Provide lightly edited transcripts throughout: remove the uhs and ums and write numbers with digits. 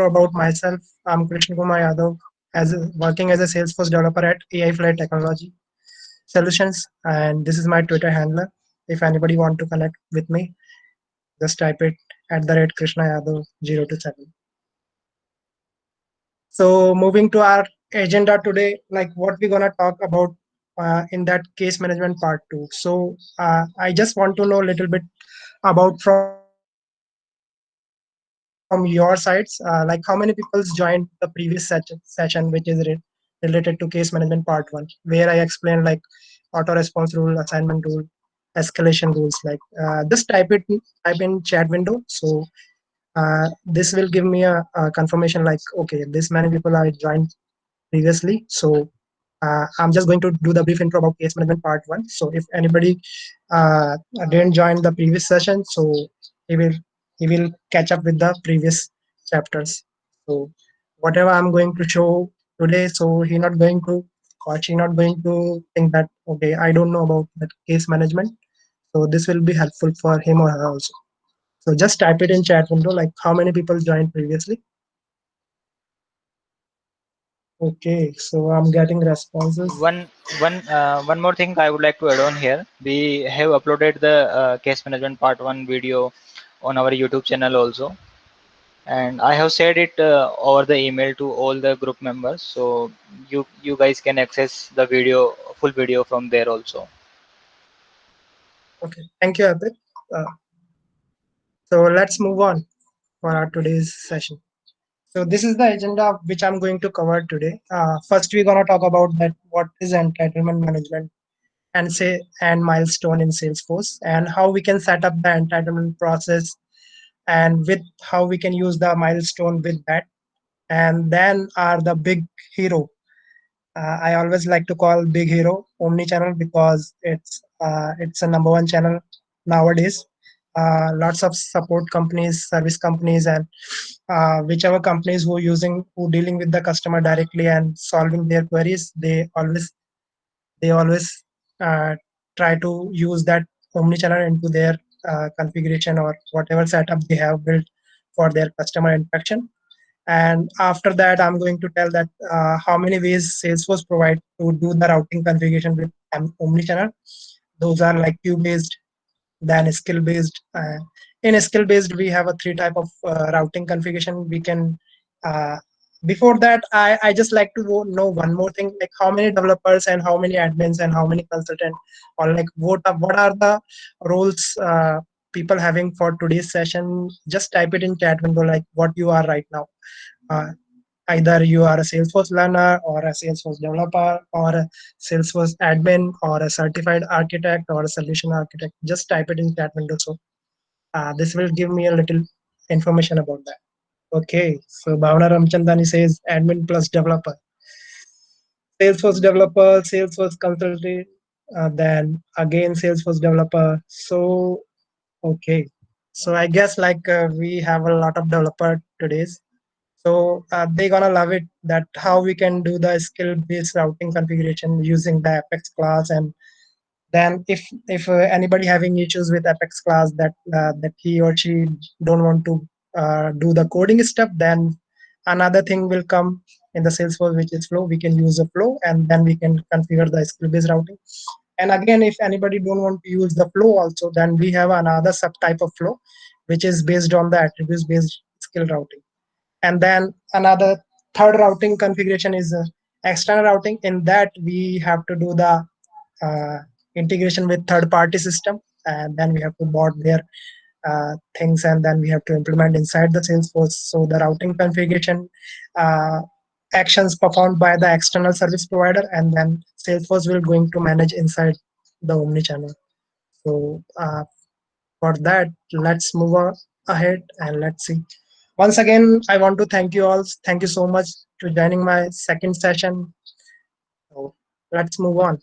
about myself. I'm Krishna Kumar Yadav, working as a Salesforce developer at AI Flight Technology Solutions, and this is my Twitter handler. If anybody want to connect with me, just type it at the rate Krishna Yadav 027. So moving to our agenda today, like what we're gonna talk about in that case management part two. So I just want to know a little bit about from your sides, like how many people joined the previous session, which is related to case management part one, where I explained like auto response rule, assignment rule, escalation rules. Like just type in chat window. So this will give me a confirmation like, okay, this many people are joined previously. So I'm just going to do the brief intro about case management part one. So if anybody uh, didn't join the previous session, so he will he will catch up with the previous chapters. So whatever I'm going to show today, so he not going to or she not going to think that okay, I don't know about that case management. So this will be helpful for him or her also. So just type it in chat window like how many people joined previously. Okay, so I'm getting responses. One more thing I would like to add on here. We have uploaded the case management part one video on our YouTube channel also, and I have shared it over the email to all the group members, so you guys can access the full video from there also. Okay, thank you, Abid. Uh, so let's move on for our today's session. So this is the agenda which I'm going to cover today. First, we're gonna talk about that what is entitlement management and say and milestone in Salesforce and how we can set up the entitlement process and with how we can use the milestone with that. And then are the big hero. I always like to call big hero omni-channel because it's a number one channel nowadays. Lots of support companies, service companies, and whichever companies who dealing with the customer directly and solving their queries, they always uh, try to use that omni-channel into their configuration or whatever setup they have built for their customer interaction. And after that, I'm going to tell that how many ways Salesforce provide to do the routing configuration with omnichannel. Those are like queue based, then skill based. In skill based, we have a three type of routing configuration. We can uh, before that, I just like to know one more thing, like how many developers and how many admins and how many consultants, or like what are the roles people having for today's session. Just type it in chat window like what you are right now. uh, Either you are a Salesforce learner or a Salesforce developer or a Salesforce admin or a certified architect or a solution architect. Just type it in chat window. So this will give me a little information about that. Okay, so Bhavana Ramchandani says admin plus developer, Salesforce developer, Salesforce consultant, then again Salesforce developer. So okay, so I guess like we have a lot of developer today's. So they're gonna love it that how we can do the skill-based routing configuration using the Apex class. And then if anybody having issues with Apex class that he or she don't want to do the coding stuff, then another thing will come in the Salesforce, which is flow. We can use a flow and then we can configure the skill-based routing. And again, if anybody don't want to use the flow also, then we have another subtype of flow, which is based on the attributes-based skill routing. And then another third routing configuration is external routing. In that, we have to do the uh, integration with third-party system, and then we have to bot their things, and then we have to implement inside the Salesforce. So the routing configuration uh, actions performed by the external service provider, and then Salesforce will going to manage inside the omni-channel. So for that, let's move on ahead and let's see. Once again, I want to thank you all. Thank you so much to joining my second session. So let's move on.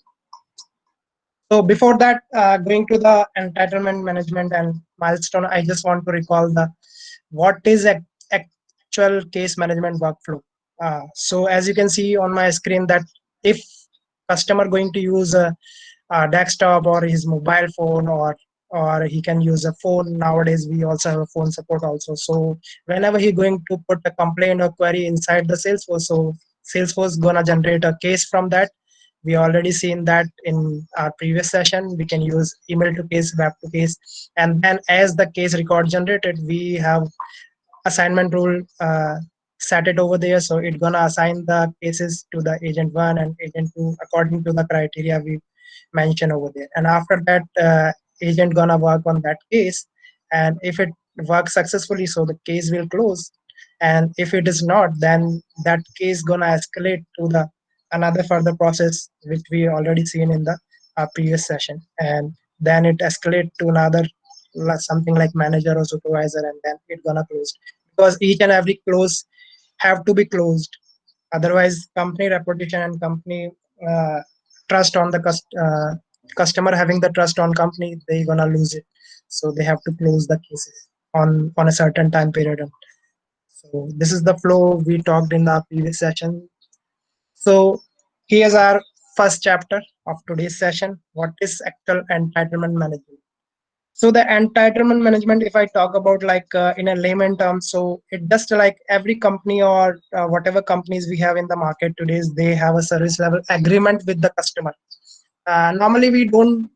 So before that, going to the entitlement management and milestone, I just want to recall the what is actual case management workflow. So as you can see on my screen that if customer going to use a desktop or his mobile phone or or he can use a phone. Nowadays we also have a phone support also. So whenever he going to put a complaint or query inside the Salesforce, so Salesforce gonna generate a case from that. We already seen that in our previous session. We can use email to case, web to case, and then as the case record generated, we have assignment rule set it over there. So it's gonna assign the cases to the agent one and agent two according to the criteria we mentioned over there. And after that, agent gonna work on that case. And if it works successfully, so the case will close. And if it is not, then that case gonna escalate to the another further process which we already seen in the previous session. And then it escalate to another something like manager or supervisor, and then it gonna close, because each and every close have to be closed. Otherwise company reputation and company uh, trust on the customer having the trust on company, they gonna lose it. So they have to close the cases on a certain time period. So this is the flow we talked in the previous session. So here's our first chapter of today's session: what is actual entitlement management. So the entitlement management, if I talk about like in a layman term, so it just like every company or whatever companies we have in the market today, they have a service level agreement with the customer. Normally we don't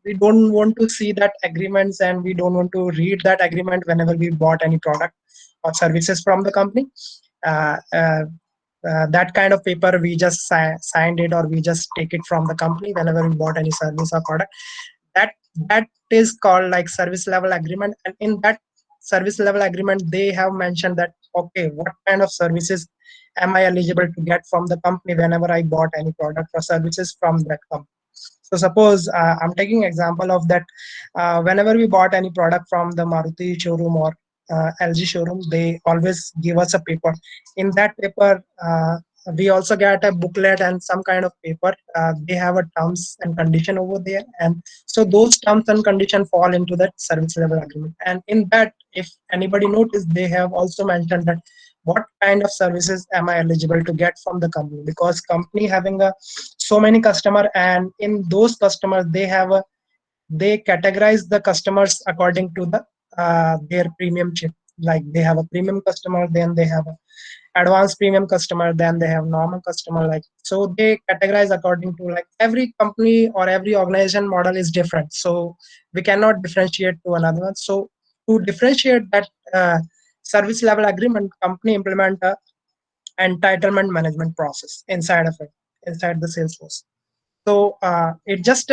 want to see that agreements, and we don't want to read that agreement whenever we bought any product or services from the company. Uh, uh, that kind of paper we just signed it, or we just take it from the company whenever we bought any service or product. That that is called like service level agreement. And in that service level agreement, they have mentioned that okay, what kind of services am I eligible to get from the company whenever I bought any product or services from that company. So suppose I'm taking example of that. Whenever we bought any product from the Maruti showroom or LG showroom, they always give us a paper. In that paper, we also get a booklet and some kind of paper. They have a terms and condition over there, and so those terms and condition fall into that service level agreement. And in that, if anybody noticed, they have also mentioned that what kind of services am I eligible to get from the company, because company having a so many customer, and in those customers they have a, they categorize the customers according to the their premium chip. Like they have a premium customer, then they have a advanced premium customer, then they have normal customer. Like so they categorize according to, like every company or every organization model is different, so we cannot differentiate to another one. So to differentiate that service level agreement, company implement a entitlement management process inside of it, inside the Salesforce. So it just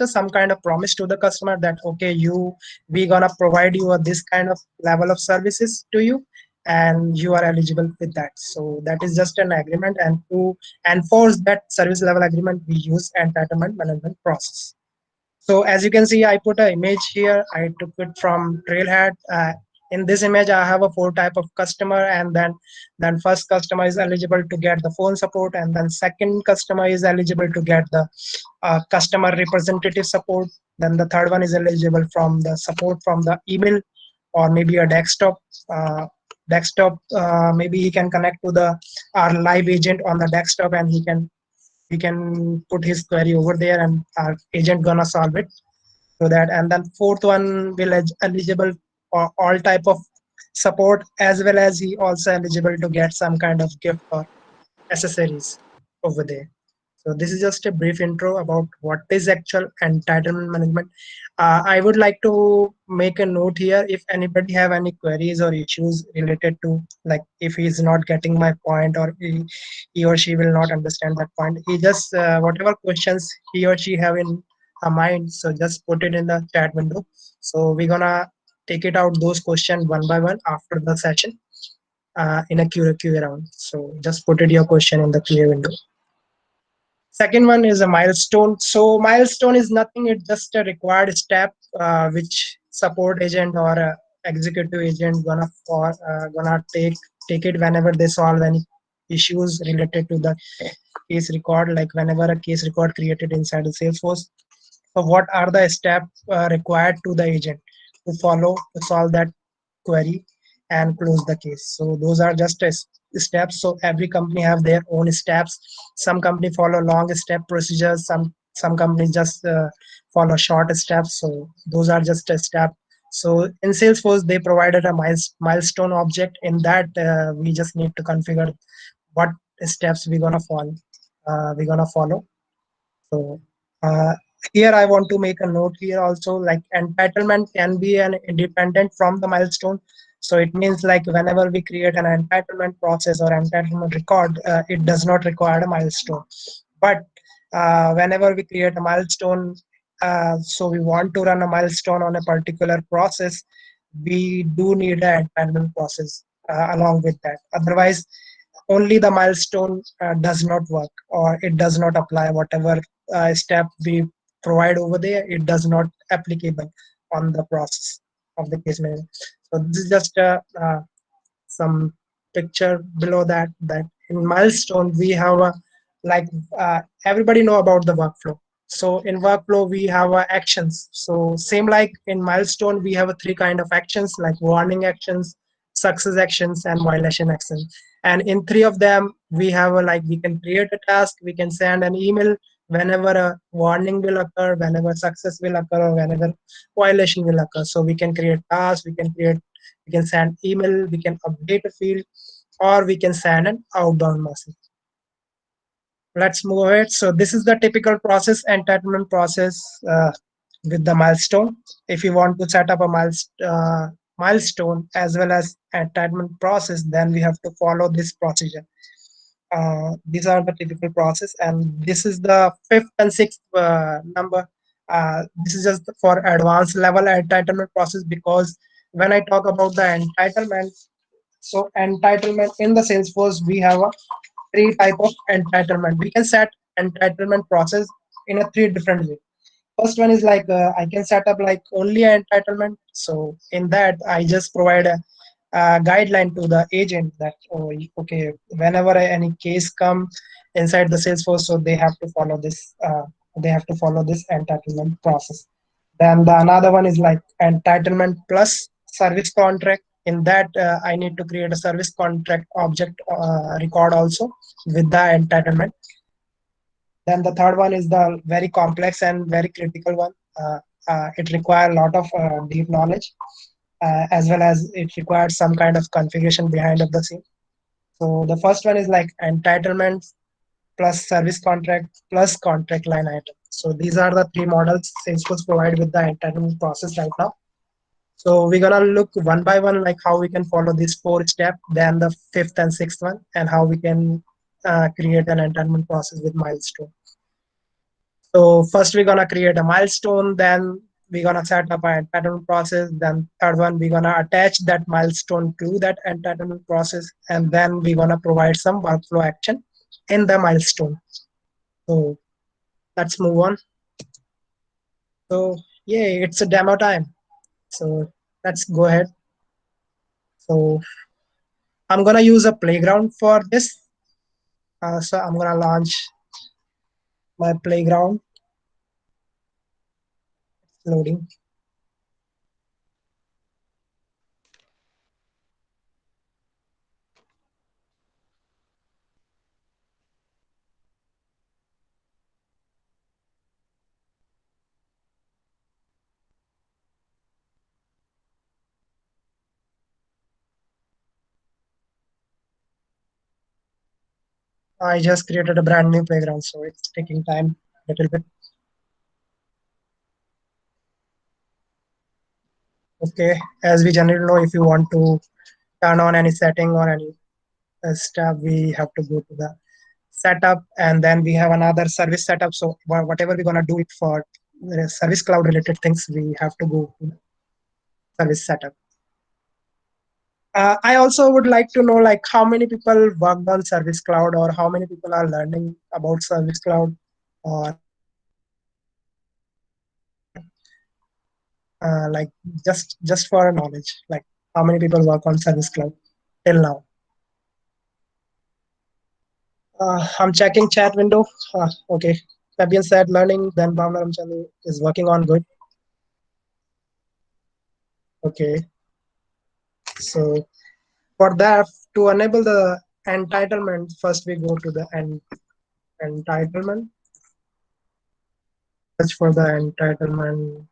some kind of promise to the customer that okay, you, we gonna provide you a this kind of level of services to you, and you are eligible with that. So that is just an agreement, and to enforce that service level agreement, we use entitlement management process. So as you can see, I put an image here. I took it from Trailhead. In this image, I have a four type of customer, and then first customer is eligible to get the phone support, and then second customer is eligible to get the customer representative support. Then the third one is eligible from the support from the email or maybe a desktop. Maybe he can connect to the our live agent on the desktop, and he can put his query over there, and our agent gonna solve it. So that, and then fourth one will eligible for all type of support, as well as he also eligible to get some kind of gift or accessories over there. So this is just a brief intro about what is actual entitlement management. I would like to make a note here. If anybody have any queries or issues related to, like if he is not getting my point, or he or she will not understand that point, he just whatever questions he or she have in her mind, so just put it in the chat window. So we're gonna take it out those questions one by one after the session in a Q&A round. So just put it your question in the Q&A window. Second one is a milestone. So milestone is nothing. It's just a required step which support agent or executive agent gonna take it whenever they solve any issues related to the case record. Like whenever a case record created inside the Salesforce. So what are the steps required to the agent to follow to solve that query and close the case? So those are just steps. So every company have their own steps. Some company follow long step procedures. Some companies just follow short steps. So those are just a step. So in Salesforce, they provided a milestone object. In that, we just need to configure what steps we're gonna follow. We're gonna follow. So uh, here I want to make a note here also, like entitlement can be an independent from the milestone. So it means like whenever we create an entitlement process or entitlement record, it does not require a milestone. But whenever we create a milestone, so we want to run a milestone on a particular process, we do need an entitlement process along with that. Otherwise, only the milestone does not work, or it does not apply. Whatever step we provide over there, it does not applicable on the process of the case management. So this is just some picture below that, that in milestone we have a, like everybody know about the workflow. So in workflow we have actions. So same like in milestone we have a three kind of actions, like warning actions, success actions, and violation actions. And in three of them we have a, like we can create a task, we can send an email whenever a warning will occur, whenever success will occur, or whenever violation will occur. So we can create tasks, we can send email, we can update a field, or we can send an outbound message. Let's move ahead. So this is the typical process, entitlement process with the milestone. If you want to set up a milestone as well as entitlement process, then we have to follow this procedure. These are the typical process, and this is the fifth and sixth number. This is just for advanced level entitlement process, because when I talk about the entitlement, so entitlement in the Salesforce, we have a three type of entitlement. We can set entitlement process in a three different way. First one is like I can set up like only entitlement. So in that, I just provide a guideline to the agent that, oh, okay, whenever any case come inside the Salesforce, so they have to follow this. They have to follow this entitlement process. Then the another one is like entitlement plus service contract. In that, I need to create a service contract object record also with the entitlement. Then the third one is the very complex and very critical one. It requires a lot of deep knowledge, as well as it requires some kind of configuration behind of the scene. So the first one is like entitlement plus service contract plus contract line item. So these are the three models Salesforce provide with the entitlement process right now. So we're gonna look one by one, like how we can follow this four step, then the fifth and sixth one, and how we can create an entitlement process with milestone. So first we're gonna create a milestone, then we're gonna set up an entitlement process, then third one we're gonna attach that milestone to that entitlement process, and then we're gonna provide some workflow action in the milestone. So let's move on. So yeah, it's a demo time. So let's go ahead. So I'm gonna use a playground for this. So I'm gonna launch my playground. Loading. I just created a brand new playground, so it's taking time a little bit. Okay, as we generally know, if you want to turn on any setting or any stuff, we have to go to the setup, and then we have another service setup. So whatever we're gonna do it for service cloud related things, we have to go to the service setup. I also would like to know like how many people worked on service cloud, or how many people are learning about service cloud, or like just for knowledge, like how many people work on service cloud till now. I'm checking chat window. Okay, Fabian said learning, then Bhavna Ramchand is working on good. Okay, so for that, to enable the entitlement, first we go to the entitlement. search for the entitlement.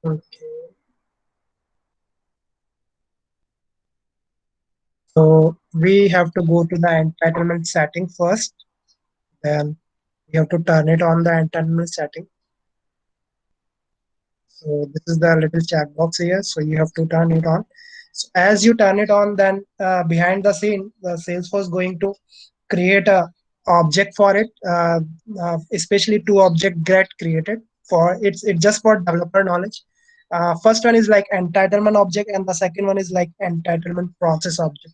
Okay. So we have to go to the entitlement setting first. Then we have to turn it on the entitlement setting. So this is the little checkbox here. So you have to turn it on. So as you turn it on, then behind the scene, the Salesforce going to create a object for it. Especially two object get created for it's just for developer knowledge. First one is like entitlement object, and the second one is like entitlement process object.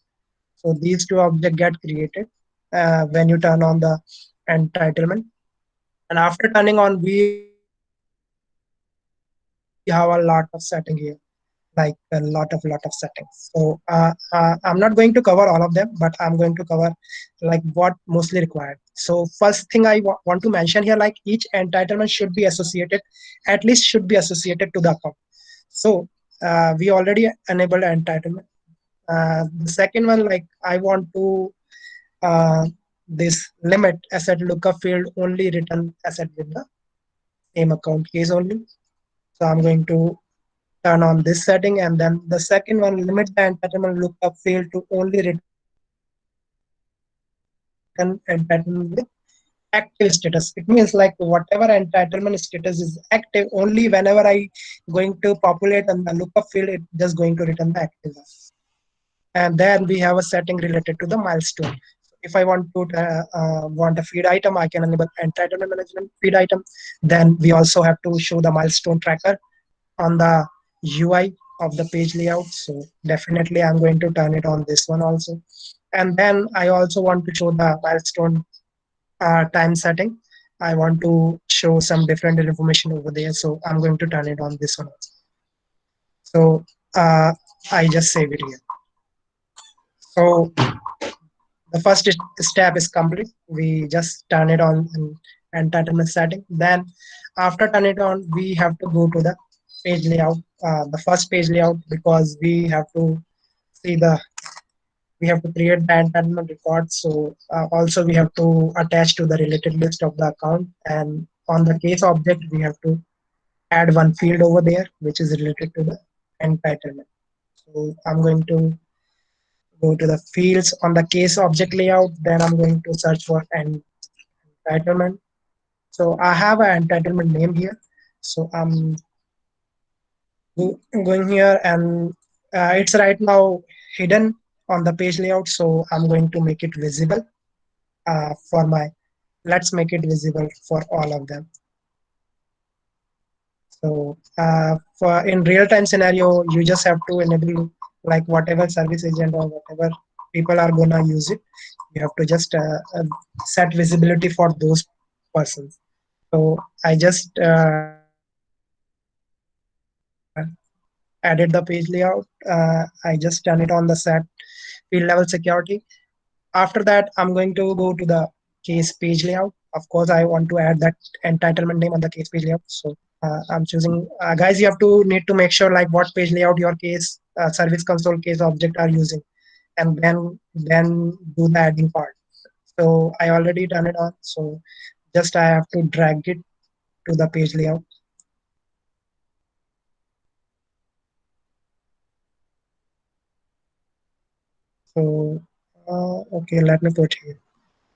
So these two objects get created when you turn on the entitlement. And after turning on, we have a lot of setting here, like a lot of settings. So I'm not going to cover all of them, but I'm going to cover like what mostly required. So first thing I want to mention here, like each entitlement should be associated, at least should be associated to the account. So we already enabled entitlement. The second one, like I want to uh, this limit asset lookup field only return asset with the same account case only. So I'm going to turn on this setting, and then the second one, limit the entitlement lookup field to only return entitlement with active status. It means like whatever entitlement status is active, only whenever I going to populate and the lookup field, it just going to return the active one. And then we have a setting related to the milestone. If I want to want a feed item, I can enable entitlement management feed item. Then we also have to show the milestone tracker on the UI of the page layout. So definitely I'm going to turn it on this one also. And then I also want to show the milestone time setting. I want to show some different information over there. So I'm going to turn it on this one also. So uh, I just save it here. So the first step is complete. We just turn it on in entitlement setting. Then after turn it on, we have to go to the page layout, the first page layout, because see the we have to create the entitlement record. So also we have to attach to the related list of the account, and on the case object we have to add one field over there which is related to the entitlement. So I'm going to go to the fields on the case object layout. Then I'm going to search for entitlement. So I have an entitlement name here. So I'm going here, and it's right now hidden on the page layout. So I'm going to make it visible for my, let's make it visible for all of them. So for in real time scenario, you just have to enable like whatever service agent or whatever people are gonna use it. You have to just set visibility for those persons. So I just added the page layout. I just turn it on the set field level security. After that, I'm going to go to the case page layout. Of course, I want to add that entitlement name on the case page layout. So I'm choosing, guys, you have to need to make sure like what page layout your case service console case object are using, and then do the adding part. So I already done it on. So just I have to drag it to the page layout. So okay, let me put here.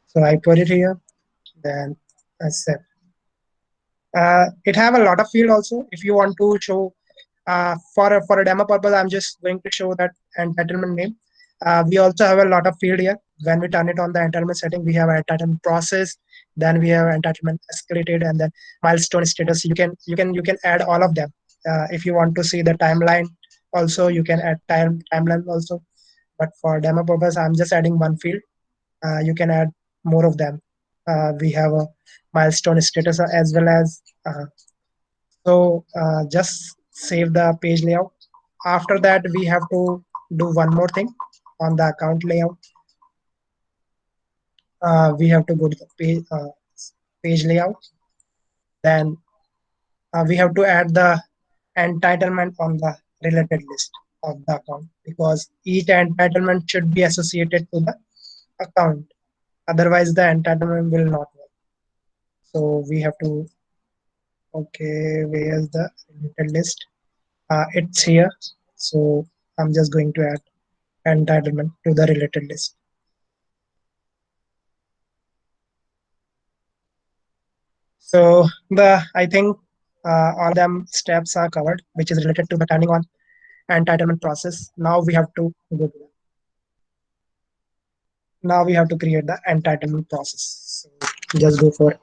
So I put it here. Then I said it have a lot of field also. If you want to show for a demo purpose, I'm just going to show that entitlement name. We also have a lot of field here. When we turn it on the entitlement setting, we have entitlement process, then we have entitlement escalated, and then milestone status. You can add all of them. If you want to see the timeline, also you can add timeline also. But for demo purpose, I'm just adding one field. You can add more of them. We have a milestone status as well as just save the page layout. After that, we have to do one more thing on the account layout. We have to go to the page layout. Then we have to add the entitlement on the related list of the account, because each entitlement should be associated to the account. Otherwise, the entitlement will not work. So we have to Okay, where's the related list? It's here. So I'm just going to add entitlement to the related list. So the I think all of them steps are covered, which is related to the turning on entitlement process. Now we have to go to the, now we have to create the entitlement process. So just go for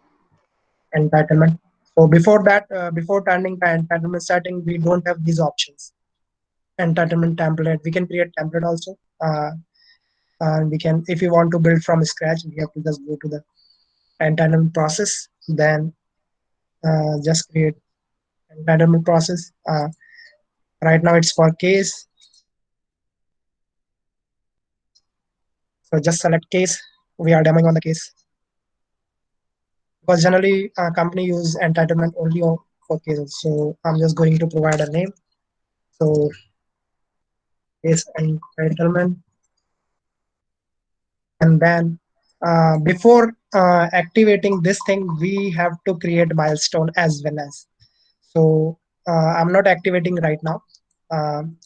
entitlement. So before that, before turning the entitlement setting, we don't have these options. Entitlement template. We can create template also. And we can, if you want to build from scratch, we have to just go to the entitlement process. Then just create entitlement process. Right now it's for case. So just select case. We are demoing on the case because generally company use entitlement only for cases. So I'm just going to provide a name. So case entitlement, and then before activating this thing, we have to create milestone as well as. So I'm not activating right now. Um,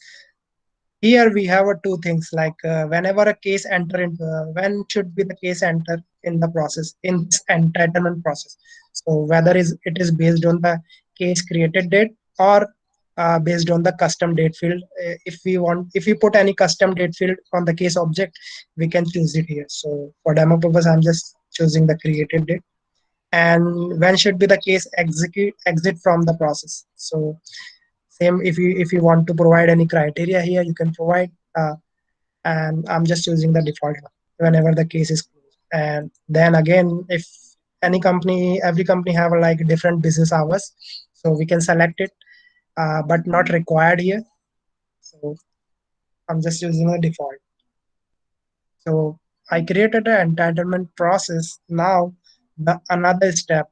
Here we have two things like whenever a case enter into when should be the case enter in the process in this entitlement process. So whether is it is based on the case created date or based on the custom date field. If we want, if we put any custom date field on the case object, we can choose it here. So for demo purpose, I'm just choosing the created date. And when should be the case exit from the process. So same, if you want to provide any criteria here, you can provide. And I'm just choosing the default one whenever the case is closed. And then again, if any company, every company have like different business hours, so we can select it, but not required here. So I'm just using the default. So I created an entitlement process. Now the another step.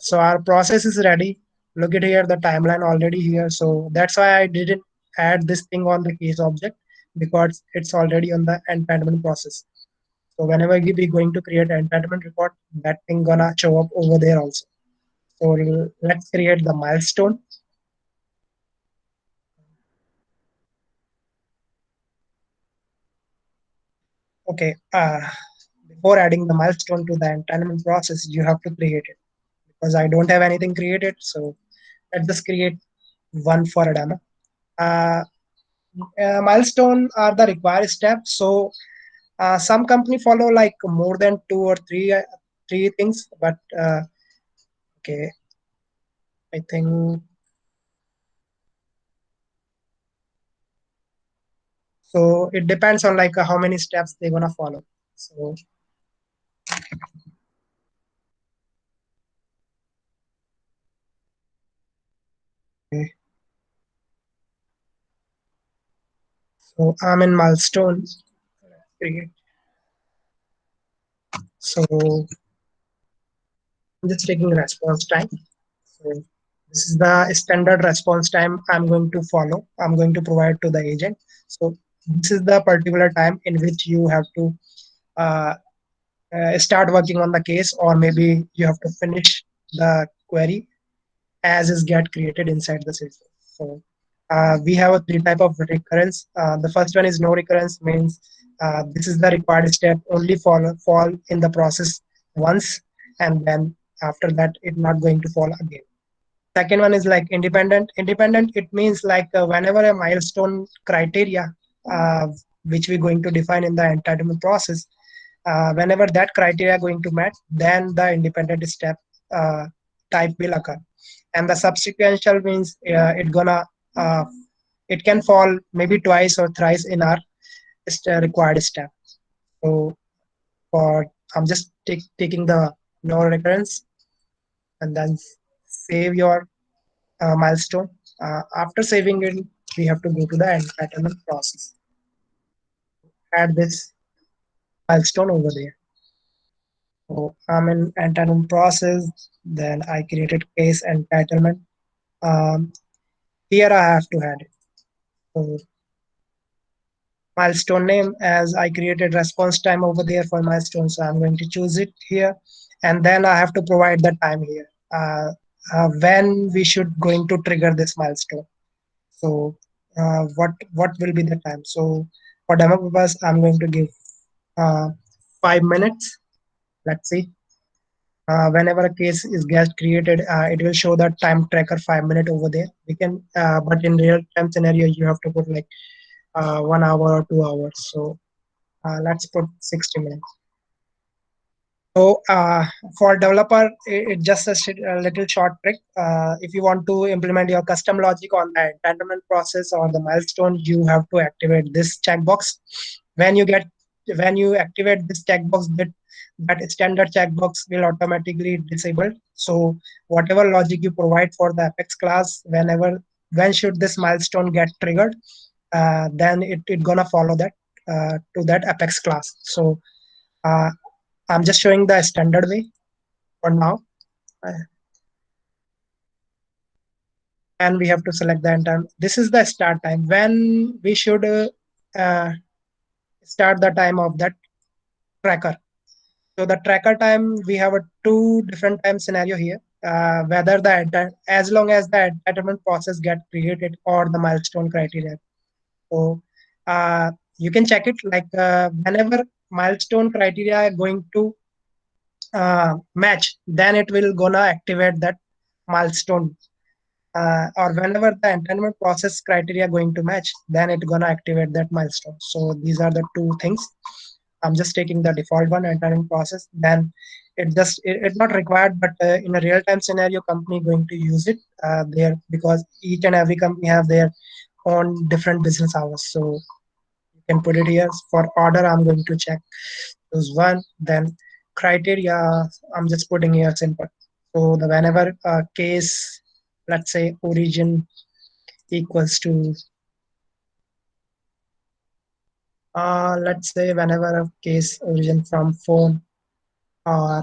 So our process is ready. Look at here, the timeline already here. So that's why I didn't add this thing on the case object because it's already on the entitlement process. So whenever we going to create an entitlement report, that thing gonna show up over there also. So let's create the milestone. Okay. Before adding the milestone to the entitlement process, you have to create it because I don't have anything created. So let's just create one for a demo. Uh, Milestone are the required steps. So some company follow like more than two or three things, but okay, I think so. It depends on like how many steps they're gonna follow. So okay. So I'm in milestone. Create. So I'm just taking response time. So this is the standard response time I'm going to follow. I'm going to provide to the agent. So this is the particular time in which you have to uh, start working on the case, or maybe you have to finish the query as is get created inside the Salesforce. So we have a three type of recurrence. The first one is no recurrence, means this is the required step only fall in the process once, and then after that it not going to fall again. Second one is like independent. Independent, it means like whenever a milestone criteria uh, which we're going to define in the entitlement process, whenever that criteria are going to match, then the independent step uh, type will occur. And the subsequential means uh, it can fall maybe twice or thrice in our required step. So for I'm just taking the no recurrence and then save your milestone. After saving it, we have to go to the entitlement process. Add this milestone over there. So I'm in entitlement process. Then I created case entitlement. Um, Here I have to add it. So milestone name, as I created response time over there for milestone, so I'm going to choose it here, and then I have to provide the time here. when we should going to trigger this milestone. So what will be the time? So for demo purpose, I'm going to give uh, 5 minutes. Let's see. Whenever a case is get created, it will show the time tracker 5 minute over there. We can, but in real time scenario, you have to put like 1 hour or 2 hours. So let's put 60 minutes. So for developer, it's just a little short trick. If you want to implement your custom logic on the entitlement process or the milestone, you have to activate this checkbox. When you get when you activate this checkbox, that standard checkbox will automatically disabled. So whatever logic you provide for the Apex class, when should this milestone get triggered, then it gonna follow that to that Apex class. So uh, I'm just showing the standard way for now. Uh, and we have to select the end time. This is the start time when we should uh, start the time of that tracker. So the tracker time, we have a two different time scenario here. Whether as long as the entitlement process get created or the milestone criteria. So you can check it like whenever milestone criteria are going to match, then it will gonna activate that milestone, or whenever the entitlement process criteria going to match, then it gonna activate that milestone. So these are the two things. I'm just taking the default one, entitlement process. Then it's not required, but in a real time scenario, company going to use it there, because each and every company have their own different business hours. So you can put it here. For order, I'm going to check choose one. Then criteria, I'm just putting here simple. So the whenever case, let's say origin equals to, let's say whenever a case origin from phone or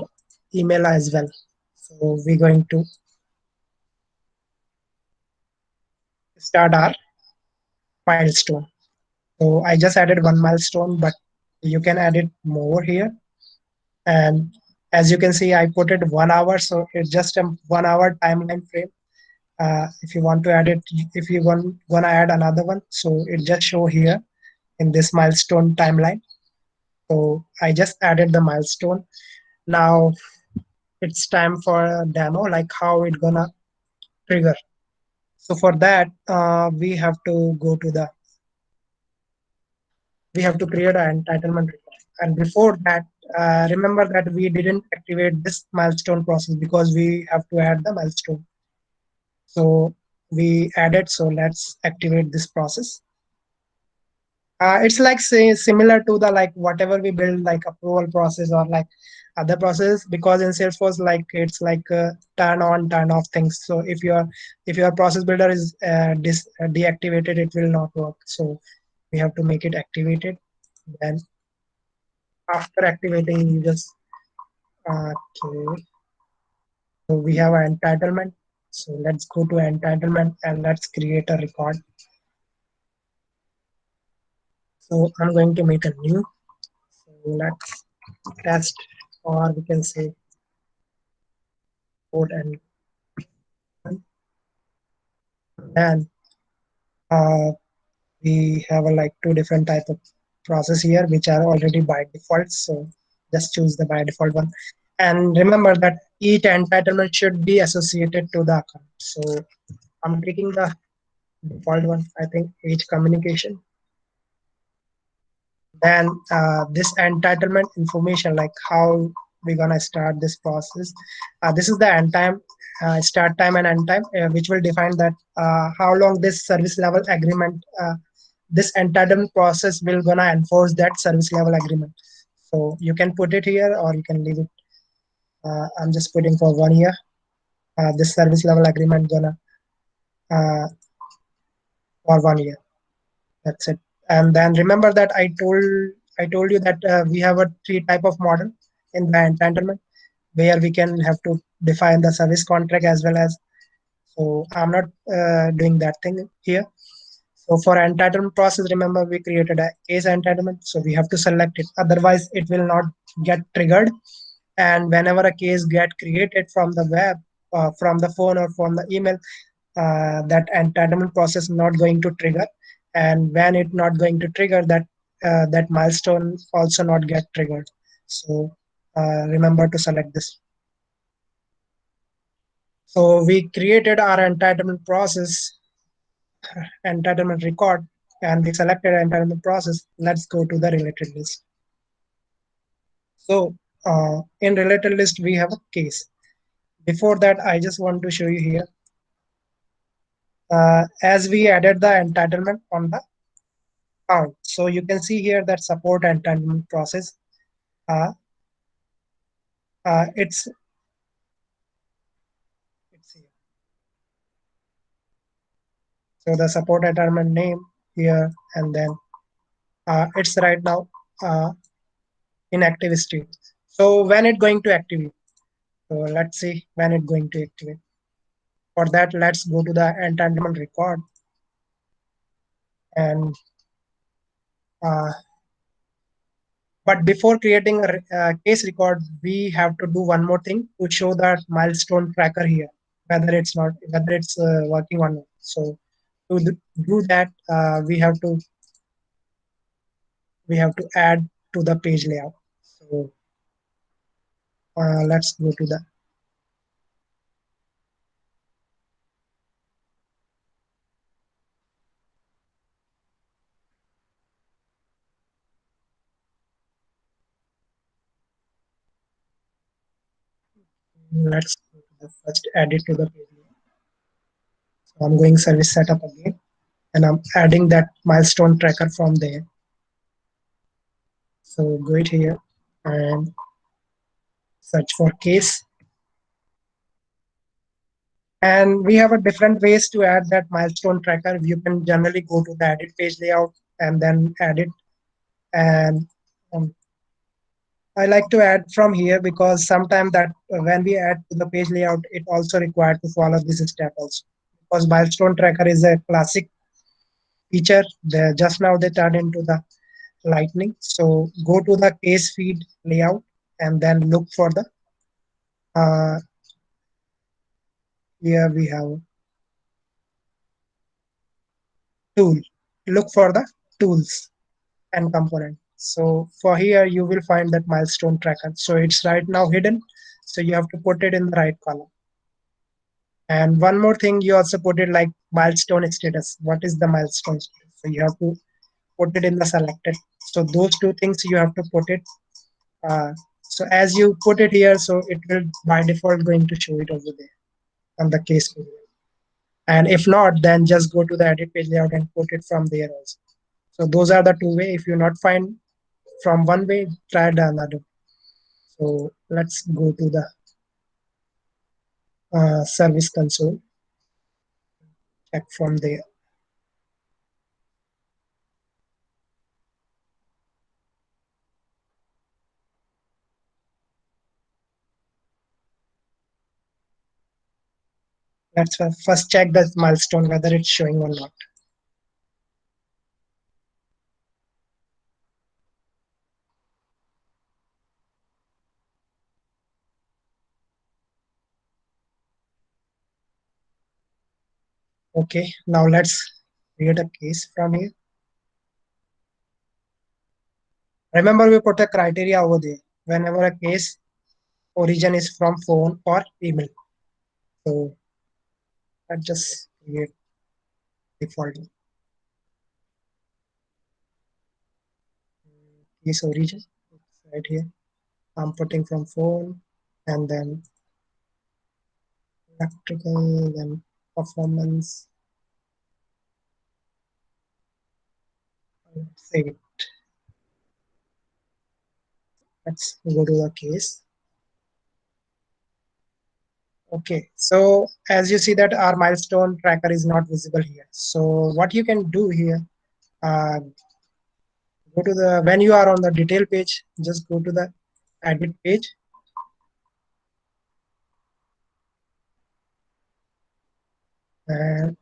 email as well. So we're going to start our milestone. So I just added one milestone, but you can add it more here. And as you can see, I put it 1 hour, so it's just a 1 hour timeline frame. If you want to add it, if you gonna add another one, so it just show here in this milestone timeline. So I just added the milestone. Now it's time for a demo, like how it gonna trigger. So for that, we have to create an entitlement record. And before that, remember that we didn't activate this milestone process because we have to add the milestone. So we added. So let's activate this process. It's like say similar to the like whatever we build like approval process or like other process, because in Salesforce like it's like turn on turn off things. So if your process builder is deactivated, it will not work. So we have to make it activated. Then after activating, you just okay. So we have an entitlement. So let's go to entitlement and let's create a record. So I'm going to make a new. So let's test, or we can say code, and then uh, we have a, like two different type of process here which are already by default. So just choose the by default one, and remember that each entitlement should be associated to the account. So I'm taking the default one, I think each communication. Then this entitlement information, like how we're gonna start this process. This is the end time, start time and end time, which will define that how long this service level agreement, this entitlement process will gonna enforce that service level agreement. So you can put it here or you can leave it. I'm just putting for 1 year. This service level agreement gonna uh, for 1 year. That's it. And then remember that I told you that we have a three type of model in the entitlement, where we can have to define the service contract as well as. So I'm not doing that thing here. So for entitlement process, remember we created a case entitlement, so we have to select it. Otherwise, it will not get triggered. And whenever a case get created from the web, from the phone or from the email, that entitlement process not going to trigger, and when it not going to trigger, that milestone also not get triggered. So remember to select this. So we created our entitlement process, entitlement record, and we selected entitlement process. Let's go to the related list. So in related list, we have a case. Before that, I just want to show you here, as we added the entitlement on the count. So you can see here that support entitlement process. Uh, it's here. So the support entitlement name here, and then it's right now in active state. So when it going to activate? So let's see when it going to activate. For that, let's go to the entitlement record, and uh, but before creating a case record, we have to do one more thing to show that milestone tracker here, whether it's working or not. So to do that, we have to add to the page layout. So let's go to the let's go to the first edit to the page layout. So I'm going service setup again, and I'm adding that milestone tracker from there. So go it here and search for case. And we have a different ways to add that milestone tracker. You can generally go to the edit page layout and then add it. And um, I like to add from here because sometimes that when we add to the page layout, it also required to follow this step also. Because milestone tracker is a classic feature. Just now they turned into the lightning. So go to the case feed layout and then look for the uh, here we have tool. Look for the tools and component. So for here, you will find that milestone tracker. So it's right now hidden. So you have to put it in the right column. And one more thing, you also put it like milestone status. What is the milestone status? So you have to put it in the selected. So those two things you have to put it. So as you put it here, so it will by default going to show it over there on the case page. And if not, then just go to the edit page layout and put it from there also. So those are the two way. If you not find from one way, try the another. So let's go to the service console, check from there. Let's first check the milestone, whether it's showing or not. Okay, now let's create a case from here. Remember, we put a criteria over there whenever a case origin is from phone or email. So let's just create default case origin. It's right here. I'm putting from phone, and then electrical, then performance. Save it. Let's go to the case. Okay, so as you see that our milestone tracker is not visible here. So what you can do here, uh, go to the, when you are on the detail page, just go to the edit page. And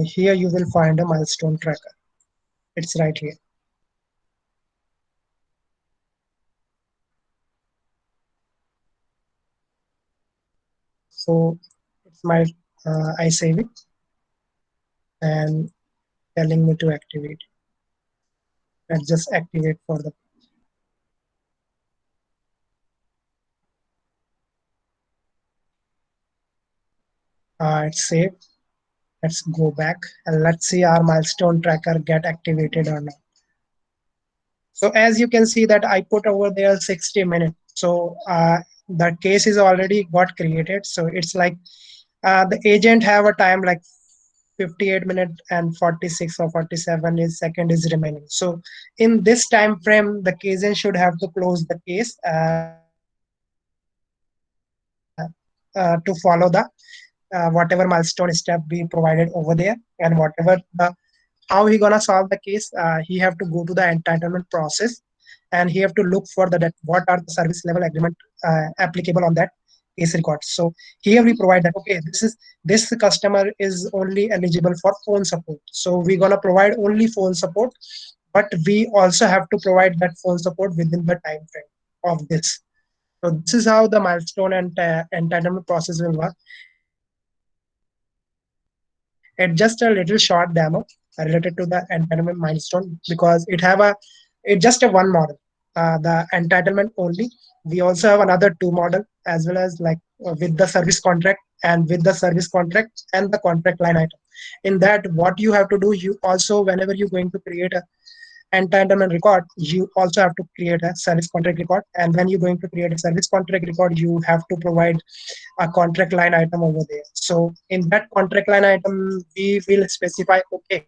here you will find a milestone tracker. It's right here. So my I save it and telling me to activate. Let's just activate for the it's saved. Let's go back and let's see our milestone tracker get activated or not. So as you can see that I put over there 60 minutes. So that case is already got created. So it's like the agent have a time like 58 minutes and 46 or 47 is second is remaining. So in this time frame, the agent should have to close the case to follow the whatever milestone step we provided over there, and whatever the how he gonna solve the case. He have to go to the entitlement process, and he have to look for the that what are the service level agreement applicable on that case record. So here we provide that okay, this customer is only eligible for phone support, so we're gonna provide only phone support, but we also have to provide that phone support within the time frame of this. So this is how the milestone and entitlement process will work. It's just a little short demo related to the entitlement milestone because it's just a one model. The entitlement only. We also have another two model as well as like with the service contract and with the service contract and the contract line item. In that, what you have to do, you also whenever you're going to create a entitlement record, you also have to create a service contract record. And when you're going to create a service contract record, you have to provide a contract line item over there. So in that contract line item, we will specify, okay,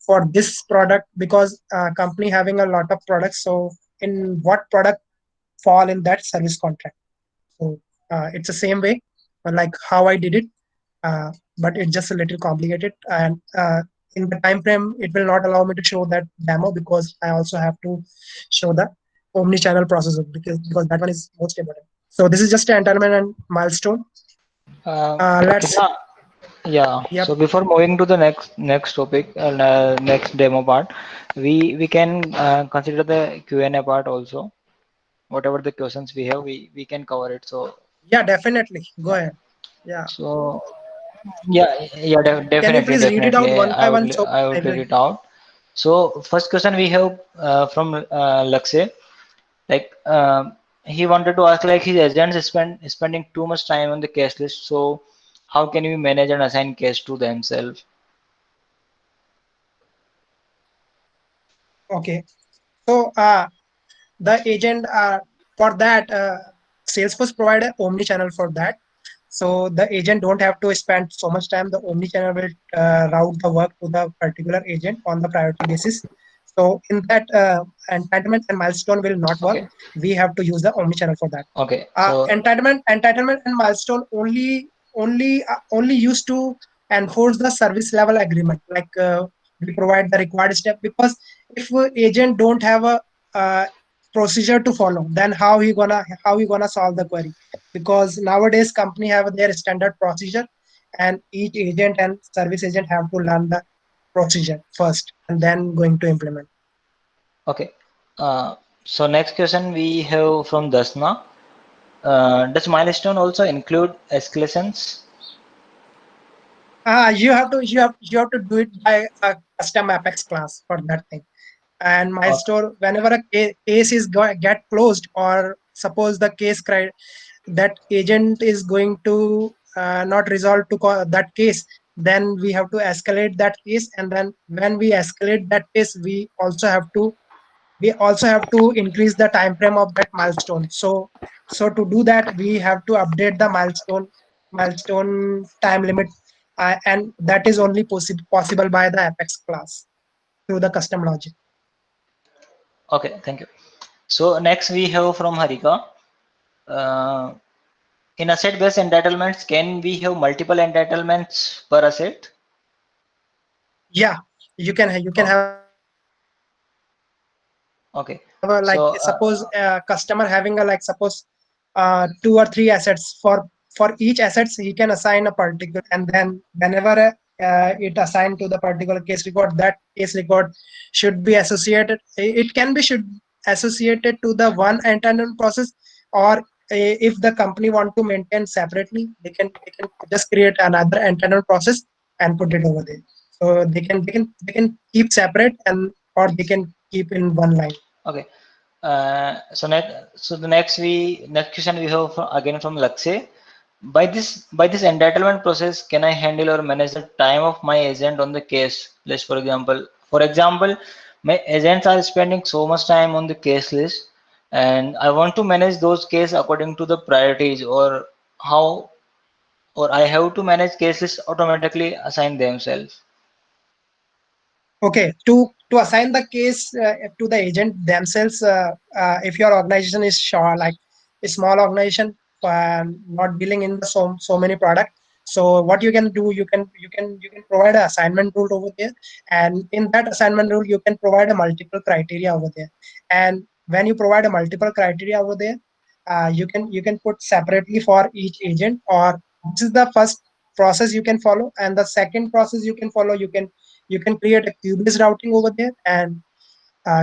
for this product, because company having a lot of products, so in what product fall in that service contract. So it's the same way, like how I did it, but it's just a little complicated. And in the time frame, it will not allow me to show that demo because I also have to show the omni-channel process because that one is most important. So this is just an entitlement and milestone. Let's Yeah, yeah. Yep. So before moving to the next topic and next demo part, we can consider the Q&A part also. Whatever the questions we have, we can cover it. So Yeah, definitely. Go yeah. ahead. Yeah. So yeah, yeah, Can you definitely, please read it out definitely. one by one so I I would read will? it out. So first question we have from Lakshay. Like he wanted to ask like his agents spending too much time on the case list. So how can we manage and assign case to themselves? Okay. So the agent for that Salesforce provide an omni-channel for that. So the agent don't have to spend so much time. The omni-channel will route the work to the particular agent on the priority basis. So in that entitlement and milestone will not work. Okay, We have to use the omni-channel for that. okay. So Entitlement and milestone only used to enforce the service level agreement. Like we provide the required step because if agent don't have a uh, procedure to follow, then how he gonna solve the query? Because nowadays company have their standard procedure, and each agent and service agent have to learn the procedure first and then going to implement. okay. Uh, so next question we have from Dasna. Does milestone also include escalations? You have to do it by a custom apex class for that thing. And Okay, milestone, whenever a case is get closed, or suppose the that agent is going to not resolve to that case, then we have to escalate that case. And then when we escalate that case, we also have to increase the time frame of that milestone. So to do that, we have to update the milestone time limit, and that is only possible by the apex class through the custom logic. okay, thank you. So next we have from Harika. Uh, in asset-based entitlements, can we have multiple entitlements per asset? Yeah, you can Oh, have a like suppose customer having a like okay. suppose So two or three assets. For each assets he can assign a particular case record, and then whenever it assigned to the particular case record, that case record should be associated. It can be should associated to the one entitlement process, or if the company want to maintain separately, they can just create another internal process and put it over there. So they can keep separate, and or they can keep in one line. Okay. So the next question we have again from Lakshay. By this entitlement process, can I handle or manage the time of my agent on the case list? For example, my agents are spending so much time on the case list, and I want to manage those cases according to the priorities, how, or I have to manage case lists automatically assign themselves. Okay, to assign the case to the agent themselves, if your organization is short, like a small organization, not dealing in the so many product. So what you can do, you can provide an assignment rule over there, and in that assignment rule, you can provide a multiple criteria over there. And when you provide a multiple criteria over there, you can put separately for each agent, or this is the first process you can follow, and the second process you can follow, you can create a queue-based routing over there, and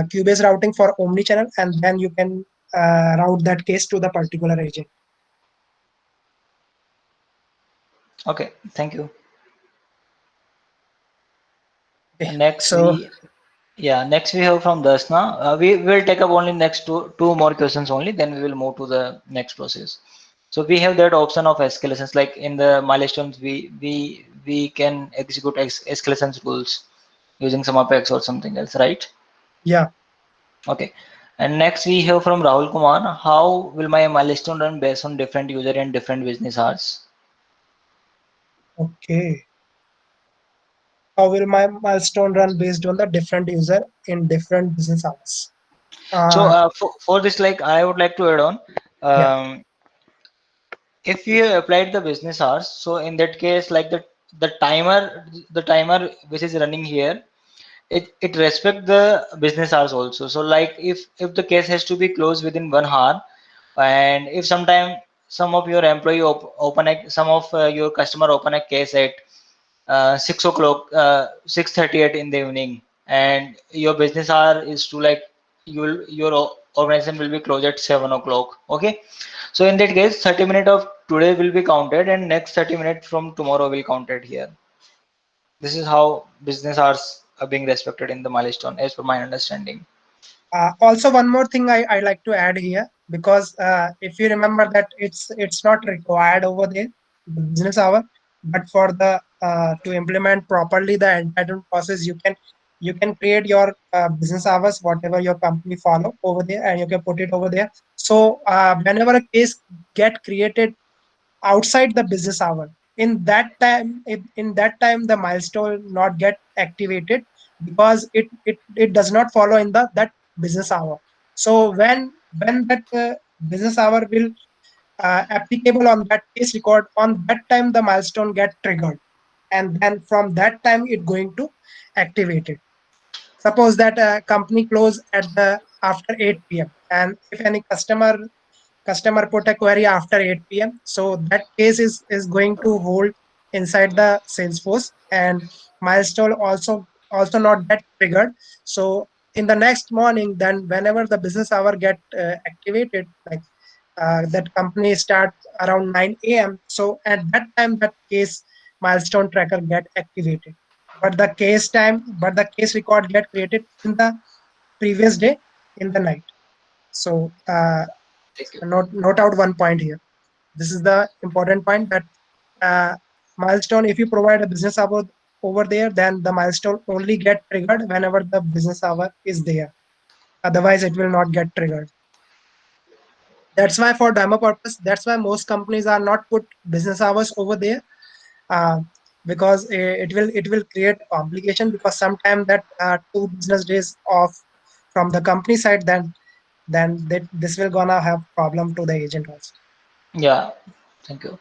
queue-based routing for omni-channel, and then you can route that case to the particular agent. Okay, thank you. Okay, Next so we next we have from Dasna. We will take up only next two more questions only, then we will move to the next process. So we have that option of escalations, like in the milestones, we can execute escalations rules using some Apex or something else, right? yeah, Okay. And next we have from Rahul Kumar. How will my milestone run based on different user and different business hours? okay. How will my milestone run based on the different user in different business hours? So Uh, for this, like I would like to add on. yeah, If you have applied the business hours, so in that case, like the timer which is running here, it respect the business hours also. So like if the case has to be closed within 1 hour, and if sometime some of your employee open a, some of your customer open a case at 6 o'clock, 6:38 in the evening, and your business hour is to like your organization will be closed at 7 o'clock. Okay, so in that case, 30 minutes of today will be counted, and next 30 minutes from tomorrow will counted here. This is how business hours are being respected in the milestone, as per my understanding. Also, one more thing I like to add here, because if you remember that it's not required over there, the business hour, but for the to implement properly the entitlement process, you can create your business hours, whatever your company follow over there, and you can put it over there. So whenever a case get created outside the business hour, in that time the milestone not get activated, because it does not follow in the that business hour. So when that business hour will applicable on that case record, on that time the milestone get triggered, and then from that time it going to activate it. Suppose that company close at the after 8 p.m., and if any customer put a query after 8 p.m., so that case is going to hold inside the Salesforce, and milestone also not get triggered. So in the next morning, then whenever the business hour get activated, like that company start around 9 a.m., so at that time that case milestone tracker get activated, but the case record get created in the previous day in the night. So Thank you. note out one point here. This is the important point, that uh, milestone, if you provide a business hour over there, then the milestone only get triggered whenever the business hour is there. Otherwise, it will not get triggered. That's why for demo purpose, that's why most companies are not put business hours over there, uh, because it will create complication, because sometimes that 2 business days off from the company side, then this will gonna have problem to the agent also. Yeah, thank you.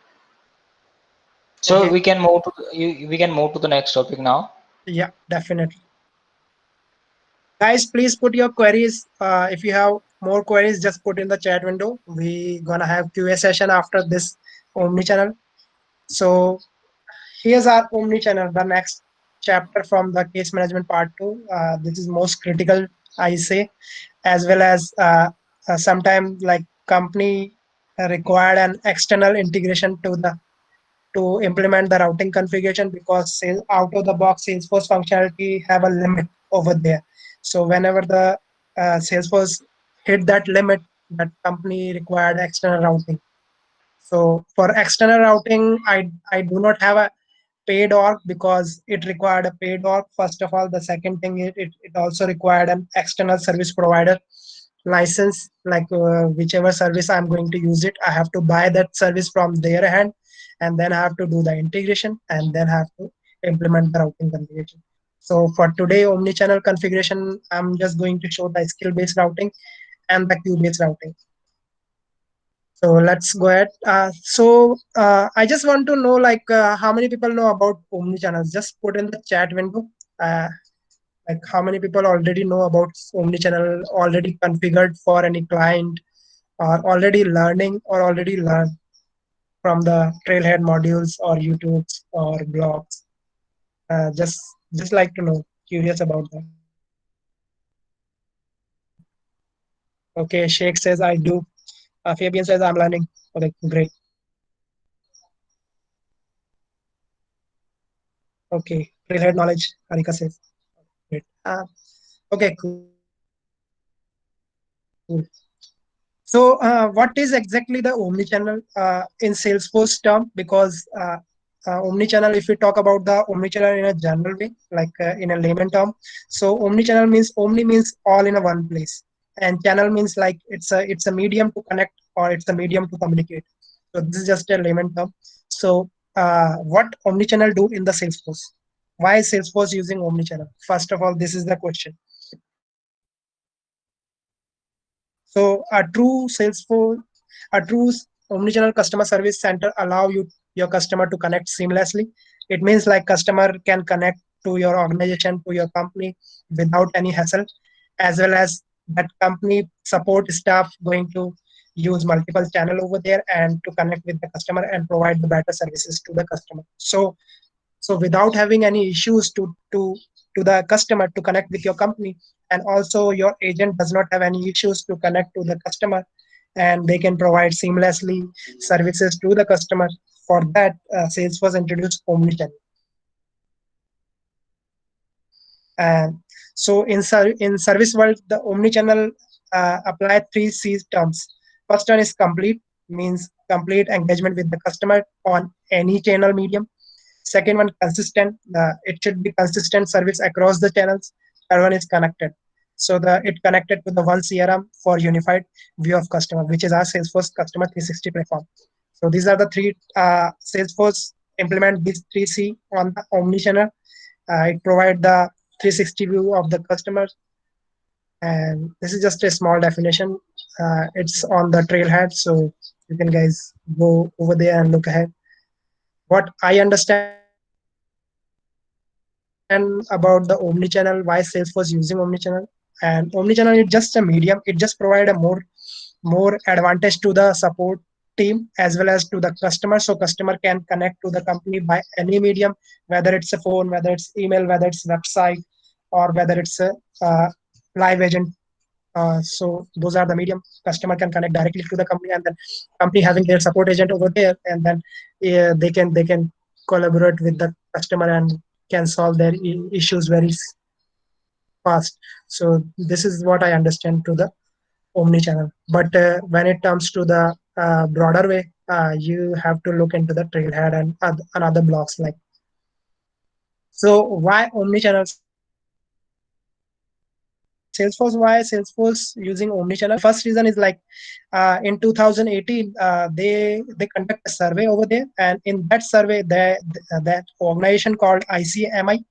So Okay, we can move to the next topic now. yeah, definitely. Guys, please put your queries. If you have more queries, just put in the chat window. We gonna have QA session after this omni-channel. So here's our omni-channel, the next chapter from the case management part two. This is most critical, I say, as well as sometimes like company. required an external integration to implement the routing configuration, because out of the box Salesforce functionality have a limit over there. So whenever the Salesforce hit that limit, that company required external routing. So for external routing, I do not have a paid org because it required a paid org. First of all, the second thing, it also required an external service provider license, like whichever service I'm going to use it, I have to buy that service from their hand, and then I have to do the integration, and then I have to implement the routing configuration. So for today omnichannel configuration, I'm just going to show the skill based routing and the queue based routing. So let's go ahead. I just want to know, like, how many people know about omnichannel? Just put in the chat window. Uh, like how many people already know about omnichannel, already configured for any client, or already learning, or already learned from the Trailhead modules or YouTubes or blogs. Just like to know, curious about that. Okay, Sheikh says I do. Fabian says I'm learning. Okay, great. Okay, Trailhead knowledge. Harika says great. Okay, cool. So, what is exactly the omnichannel in Salesforce term? Because omnichannel, if we talk about the omnichannel in a general way, like in a layman term, so omnichannel means omni means all in a one place, and channel means like it's a medium to connect, or it's a medium to communicate. So this is just a layman term. So, what omnichannel do in the Salesforce? Why is Salesforce using omnichannel? First of all, this is the question. So a true omnichannel customer service center allow your customer to connect seamlessly. It means like customer can connect to your organization, to your company without any hassle, as well as that company support staff going to use multiple channel over there and to connect with the customer and provide the better services to the customer. So without having any issues to the customer to connect with your company, and also your agent does not have any issues to connect to the customer, and they can provide seamlessly services to the customer. For that, Salesforce introduced omnichannel. And so in service world, the omnichannel apply three C terms. First one is complete, means complete engagement with the customer on any channel medium. Second one, consistent. It should be consistent service across the channels. Third one is connected. So it connected to the one CRM for unified view of customer, which is our Salesforce Customer 360 platform. So these are the three. Salesforce implement these three C on the omnichannel. It provide the 360 view of the customers, and this is just a small definition. It's on the Trailhead, so you can guys go over there and look ahead. What I understand about the omnichannel, why Salesforce using omnichannel, and omnichannel is just a medium. It just provide a more advantage to the support team as well as to the customer, so customer can connect to the company by any medium, whether it's a phone, whether it's email, whether it's website, or whether it's a live agent. So those are the medium. Customer can connect directly to the company, and then company having their support agent over there, and then they can collaborate with the customer and can solve their issues very fast. So this is what I understand to the omni-channel. But when it comes to the broader way, you have to look into the Trailhead and other blocks like. So why omni-channel Salesforce? Why Salesforce using omni-channel? First reason is like, in 2018, they conduct a survey over there, and in that survey, that organization called ICMI,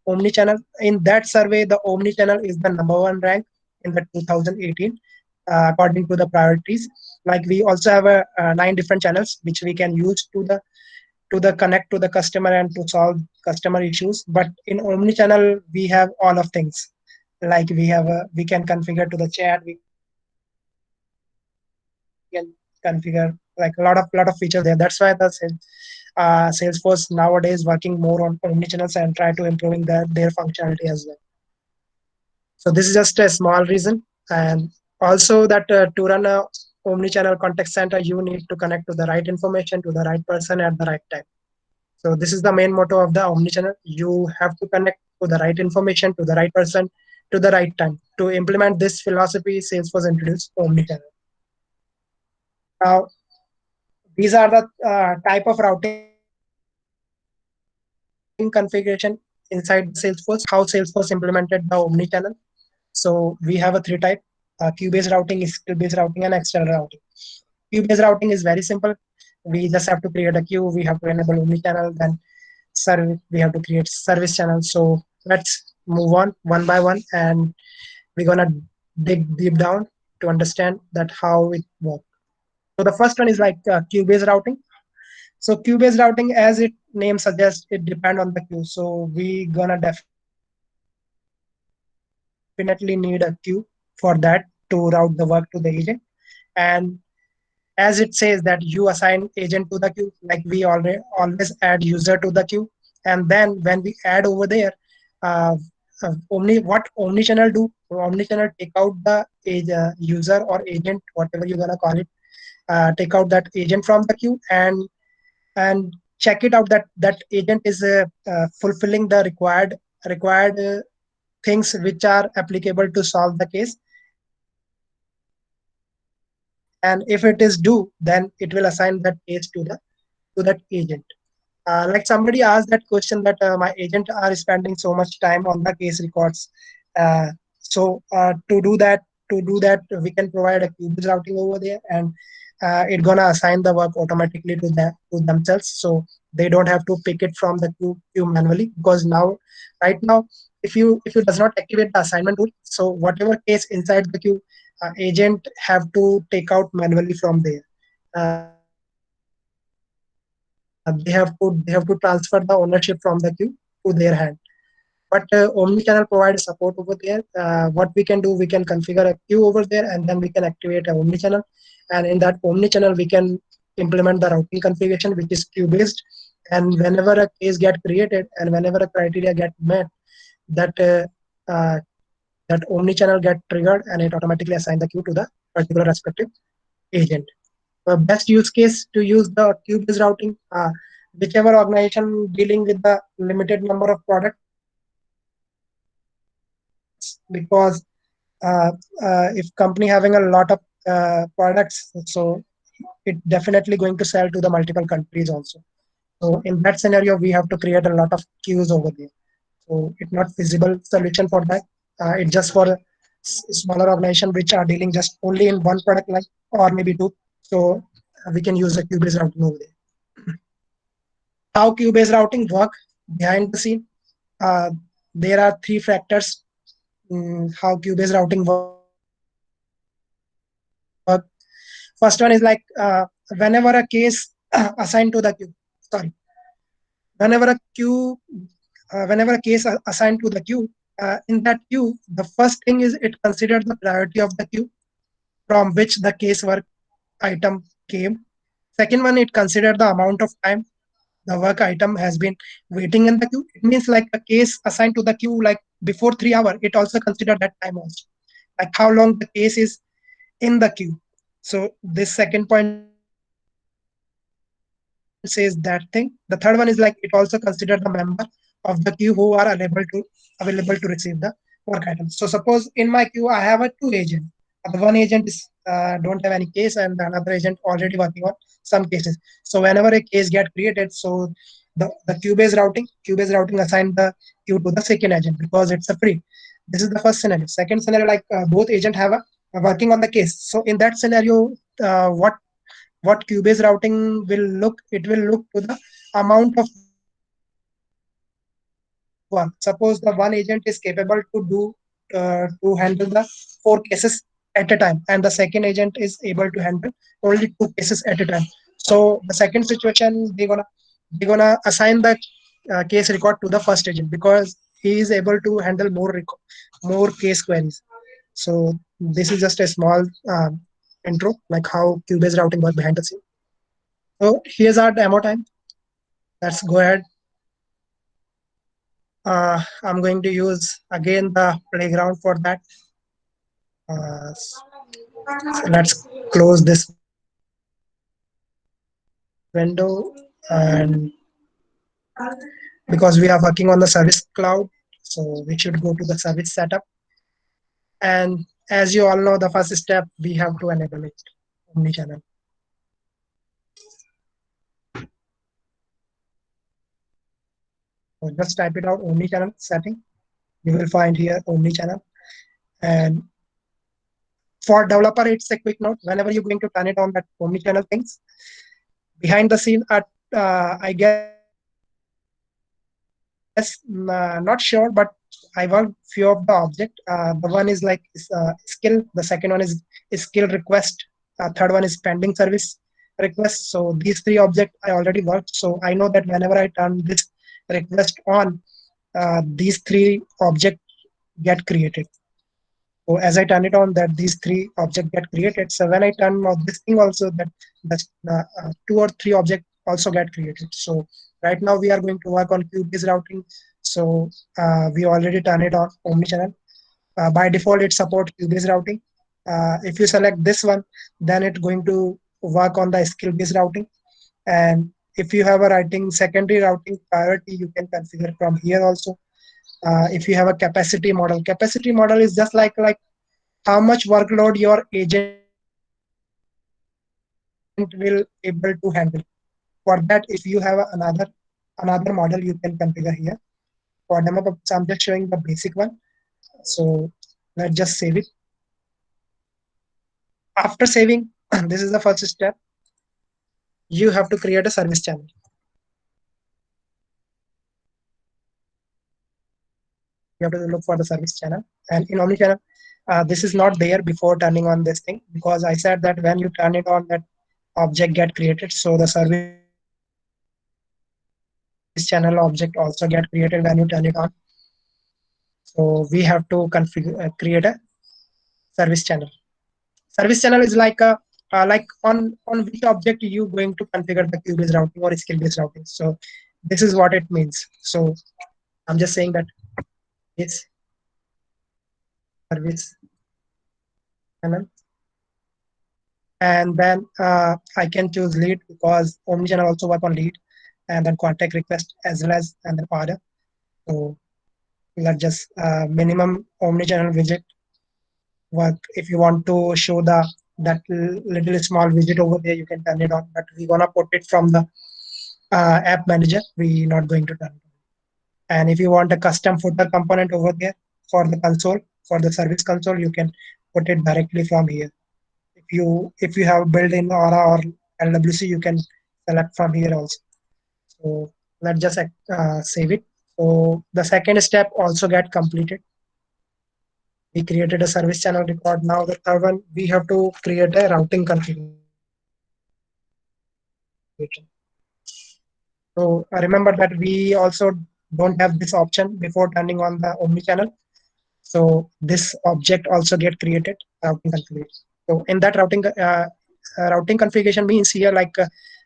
omni-channel. In that survey, the omni-channel is the number one rank in the 2018, according to the priorities. Like we also have a, nine different channels which we can use to the connect to the customer and to solve customer issues. But in omni-channel, we have all of things. Like we can configure to the chat, we can configure like a lot of features there. That's why Salesforce nowadays working more on omni-channels and try to improving their functionality as well. So this is just a small reason. And also that to run a omni-channel contact center, you need to connect to the right information to the right person at the right time. So this is the main motto of the omni-channel. You have to connect to the right information to the right person to the right time. To implement this philosophy, Salesforce introduced omni-channel. Now, these are the type of routing configuration inside the Salesforce. How Salesforce implemented the omni-channel. So we have a three type: queue-based routing, skill-based routing, and external routing. Queue-based routing is very simple. We just have to create a queue. We have to enable omni-channel. Then we have to create service channel. So let's move on one by one, and we're gonna dig deep down to understand that how it works. So the first one is like queue-based routing. So queue-based routing, as it name suggests, it depend on the queue. So we gonna definitely need a queue for that to route the work to the agent. And as it says that you assign agent to the queue, like we already always add user to the queue, and then when we add over there, uh, what omnichannel do? Omnichannel take out the user or agent, whatever you're gonna call it, take out that agent from the queue and check it out that that agent is fulfilling the required things which are applicable to solve the case. And if it is do, then it will assign that case to that agent. Like somebody asked that question that my agent are spending so much time on the case records. So to do that, we can provide a qubits routing over there, and it gonna assign the work automatically to themselves, so they don't have to pick it from the queue manually. Because right now, if you does not activate the assignment tool, so whatever case inside the queue, agent have to take out manually from there. They have to transfer the ownership from the queue to their hand. But omnichannel provide support over there. What we can do, we can configure a queue over there, and then we can activate a omnichannel. And in that omnichannel, we can implement the routing configuration, which is queue based. And whenever a case get created and whenever a criteria get met, that uh, that omnichannel get triggered and it automatically assign the queue to the particular respective agent. Best use case to use the queue-based routing, whichever organization dealing with the limited number of products, because if company having a lot of products, so it definitely going to sell to the multiple countries also. So in that scenario, we have to create a lot of queues over there. So it's not feasible solution for that. It's just for smaller organization which are dealing just only in one product like or maybe two. So we can use a queue-based routing over there. How queue-based routing work behind the scene? Uh, there are three factors how queue-based routing work. First one is like whenever a case assigned to the queue. Sorry, whenever a queue whenever a case assigned to the queue, in that queue, the first thing is it considered the priority of the queue from which the case work item came. Second one, it considered the amount of time the work item has been waiting in the queue. It means like a case assigned to the queue like before 3 hours, it also considered that time also. Like how long the case is in the queue. So this second point says that thing. The third one is like it also considered the member of the queue who are available to receive the work item. So suppose in my queue I have a two agent. The one agent is don't have any case, and the another agent already working on some cases. So whenever a case get created, so the queue-based routing assign the queue to the second agent because it's a free. This is the first scenario. Second scenario, like both agent have a working on the case. So in that scenario, what queue-based routing will look? It will look to the amount of work. Suppose the one agent is capable to handle the 4 cases at a time, and the second agent is able to handle only 2 cases at a time. So the second situation, they gonna assign the case record to the first agent because he is able to handle more case queries. So this is just a small intro, like how queue-based routing work behind the scene. So here's our demo time. Let's go ahead. I'm going to use again the playground for that. So let's close this window and because we are working on the service cloud, so we should go to the service setup. And as you all know, the first step we have to enable it, omnichannel. So just type it out, omnichannel setting. You will find here omnichannel. And for developer, it's a quick note. Whenever you're going to turn it on that omnichannel things, behind the scene, I guess not sure, but I worked few of the object. The one is like skill. The second one is skill request. Third one is pending service request. So these three objects I already worked. So I know that whenever I turn this request on, these three objects get created. So as I turn it on, that these three objects get created. So when I turn on this thing also, that two or three objects also get created. So right now we are going to work on queue-based routing. So we already turn it on omnichannel. By default, it supports queue-based routing. If you select this one, then it's going to work on the skill-based routing. And if you have a writing secondary routing priority, you can configure from here also. If you have a capacity model is just like how much workload your agent will able to handle. For that, if you have another model, you can configure here. For demo purpose, I'm just showing the basic one. So let's just save it. After saving, this is the first step. You have to create a service channel. You have to look for the service channel. And in omnichannel, this is not there before turning on this thing, because I said that when you turn it on, that object get created. So the service channel object also get created when you turn it on. So we have to configure create a service channel. Service channel is like on which object you going to configure the queue-based routing or skill-based routing. So this is what it means. So I'm just saying that it's service channel, and then I can choose lead because omnichannel also work on lead, and then contact request as well as, and then order. So let's just minimum omnichannel widget work. If you want to show the that little small widget over there, you can turn it on, but we're gonna put it from the app manager. We not going to turn it on. And if you want a custom footer component over there for the console, for the service console, you can put it directly from here. If you have built in Aura or LWC, you can select from here also. So let's just save it. So the second step also get completed. We created a service channel record. Now the third one, we have to create a routing configuration. So remember that we also don't have this option before turning on the omnichannel. So this object also get created, routing configuration. So in that routing configuration means here like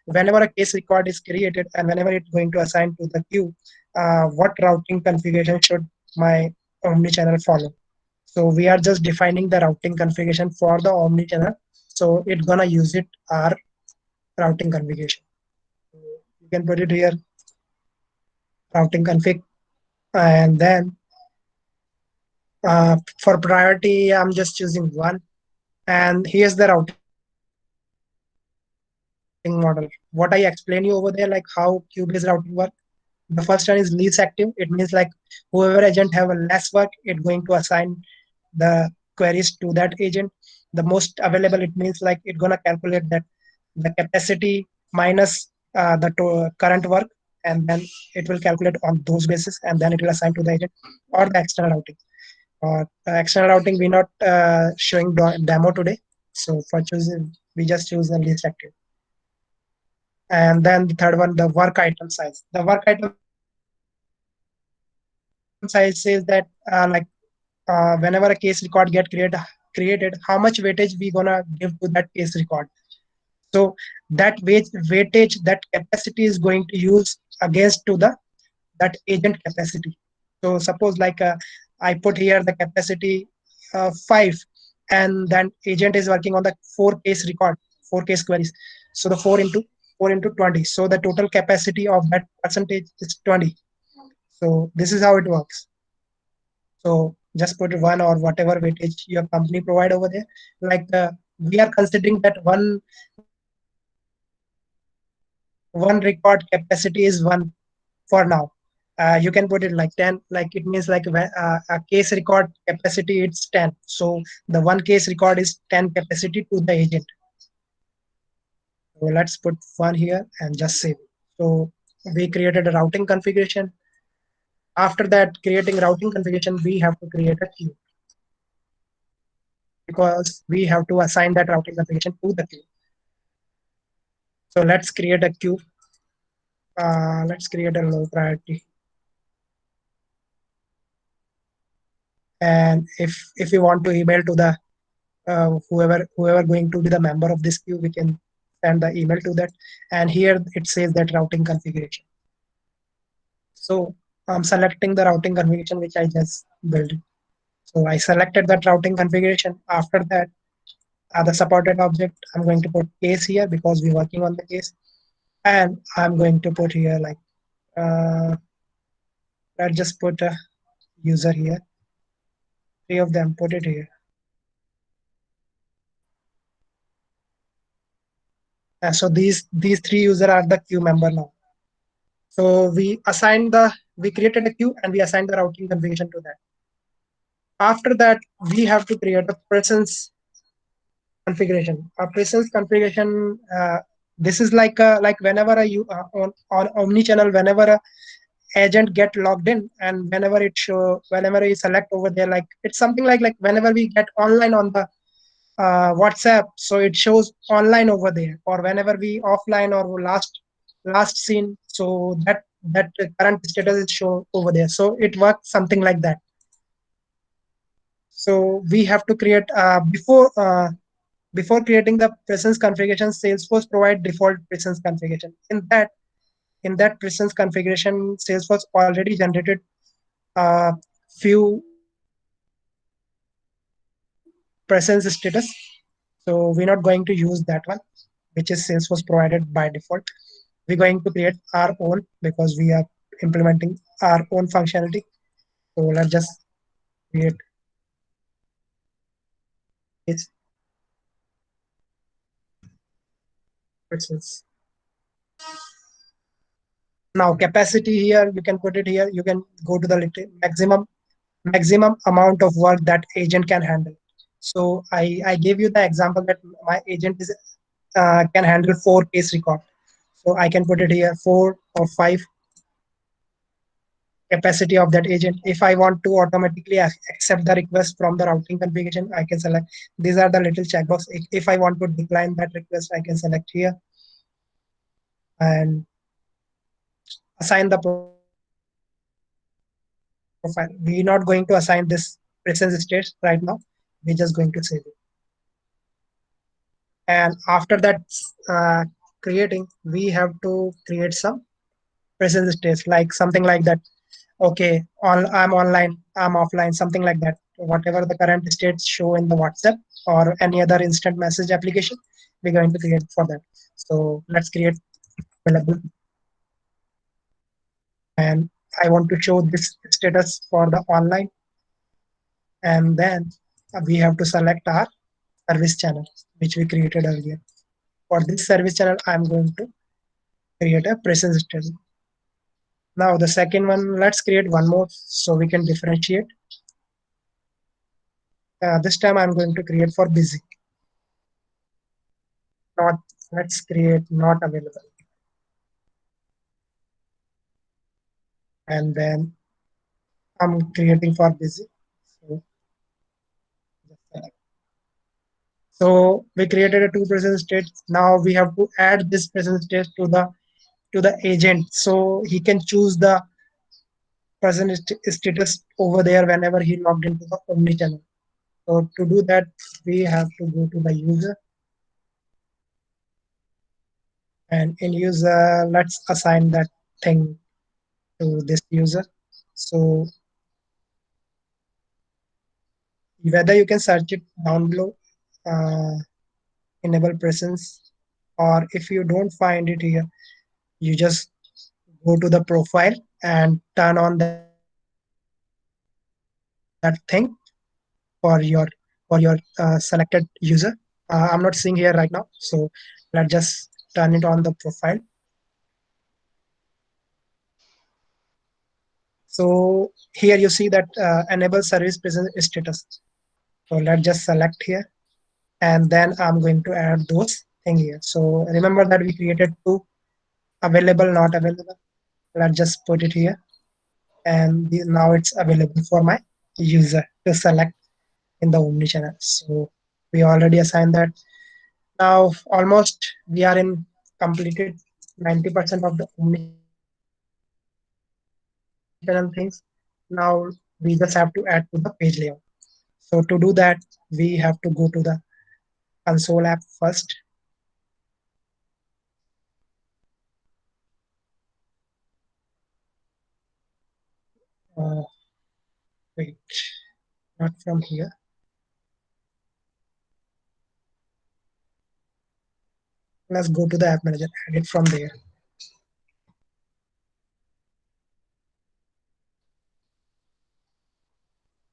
whenever a case record is created and whenever it's going to assign to the queue, what routing configuration should my omnichannel follow. So we are just defining the routing configuration for the omnichannel. So it's gonna use it our routing configuration. So you can put it here, routing config, and then for priority, I'm just choosing one. And here's the routing model. What I explained you over there, like how queue-based routing work. The first one is least active. It means like whoever agent have a less work, it's going to assign the queries to that agent. The most available, it means like it's gonna calculate that the capacity minus current work, and then it will calculate on those basis, and then it will assign to the agent or the external routing. External routing we not showing demo today. So for choosing, we just choose the least active. And then the third one, the work item size. The work item size says that whenever a case record get created, how much weightage we gonna give to that case record. So that weightage, that capacity is going to use against to the that agent capacity. So suppose like I put here the capacity 5, and then agent is working on the four case record, four case queries. So the 4 into 20, so the total capacity of that percentage is 20. So this is how it works. So just put one or whatever weightage your company provide over there. Like we are considering that one record capacity is one for now. You can put it like 10, like it means like a case record capacity it's 10. So the one case record is 10 capacity to the agent. So let's put one here and just save it. So we created a routing configuration. After that, creating routing configuration, we have to create a queue because we have to assign that routing configuration to the queue. So let's create a queue. Let's create a low priority. And if you want to email to the whoever going to be the member of this queue, we can send the email to that. And here it says that routing configuration. So I'm selecting the routing configuration which I just built. So I selected that routing configuration. After that, the supported object, I'm going to put case here because we're working on the case. And I'm going to put here like, uh, let's just put a user here. Three of them, put it here. So these three user are the queue member now. So we created a queue and we assigned the routing configuration to that. After that, we have to create a presence configuration. A presence configuration. This is like whenever you on omni-channel, whenever a agent get logged in and whenever you select over there, like it's something like whenever we get online on the WhatsApp, so it shows online over there, or whenever we offline or last seen, so that current status is shown over there. So it works something like that. So we have to create before creating the presence configuration, Salesforce provide default presence configuration. In that presence configuration, Salesforce already generated few presence status. So we're not going to use that one, which is Salesforce provided by default. We're going to create our own because we are implementing our own functionality. So let's just create case presence. Now capacity here, you can put it here. You can go to the maximum amount of work that agent can handle. So I gave you the example that my agent is can handle 4 case record. So I can put it here 4 or 5 capacity of that agent. If I want to automatically accept the request from the routing configuration, I can select. These are the little checkbox. If I want to decline that request, I can select here and assign the profile. We're not going to assign this presence state right now. We're just going to save it. And after that creating, we have to create some presence states like something like that. Okay, I'm online, I'm offline, something like that. Whatever the current states show in the WhatsApp or any other instant message application, we're going to create for that. So let's create available, and I want to show this status for the online, and then we have to select our service channel which we created earlier. For this service channel, I'm going to create a presence table. Now the second one, let's create one more so we can differentiate. This time I'm going to create for busy. Not, let's create not available. And then I'm creating for busy. So, so we created a two presence states. Now we have to add this presence state to the agent so he can choose the present status over there whenever he logged into the omnichannel. So to do that, we have to go to the user, and in user, let's assign that thing to this user. So Whether you can search it down below, uh, enable presence, or if you don't find it here, you just go to the profile and turn on that thing for your selected user. I'm not seeing here right now, so let's just turn it on the profile. So here you see that enable service presence status. So let's just select here, and then I'm going to add those thing here. So remember that we created two: available, not available. Let's just put it here, and now it's available for my user to select in the omnichannel. So we already assigned that. Now almost we are in completed 90% of the omnichannel things. Now we just have to add to the page layout. So to do that, we have to go to the console app first. Uh, Wait, not from here. Let's go to the app manager, add it from there.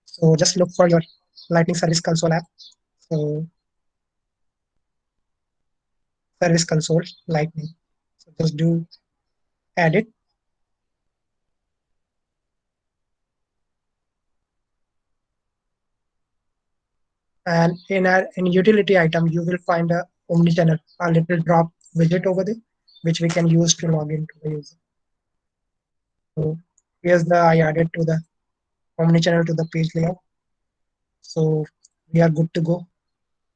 So just look for your Lightning Service Console app. So Service Console Lightning. So just do add it. And in utility item, you will find a omnichannel, a little drop widget over there, which we can use to log into the user. So here's the I added to the omnichannel to the page layout. So we are good to go.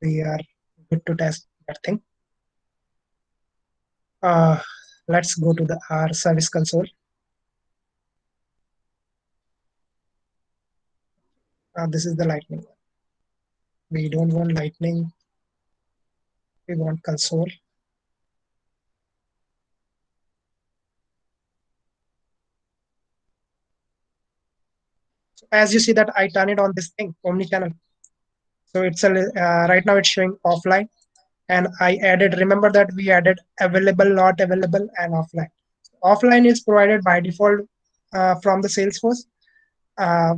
We are good to test that thing. Uh, let's go to the our service console. This is the lightning. We don't want lightning. We want console. So as you see that I turn it on this thing, omnichannel. So it's a right now it's showing offline, and I added. Remember that we added available, not available, and offline. Offline is provided by default from the Salesforce. Uh,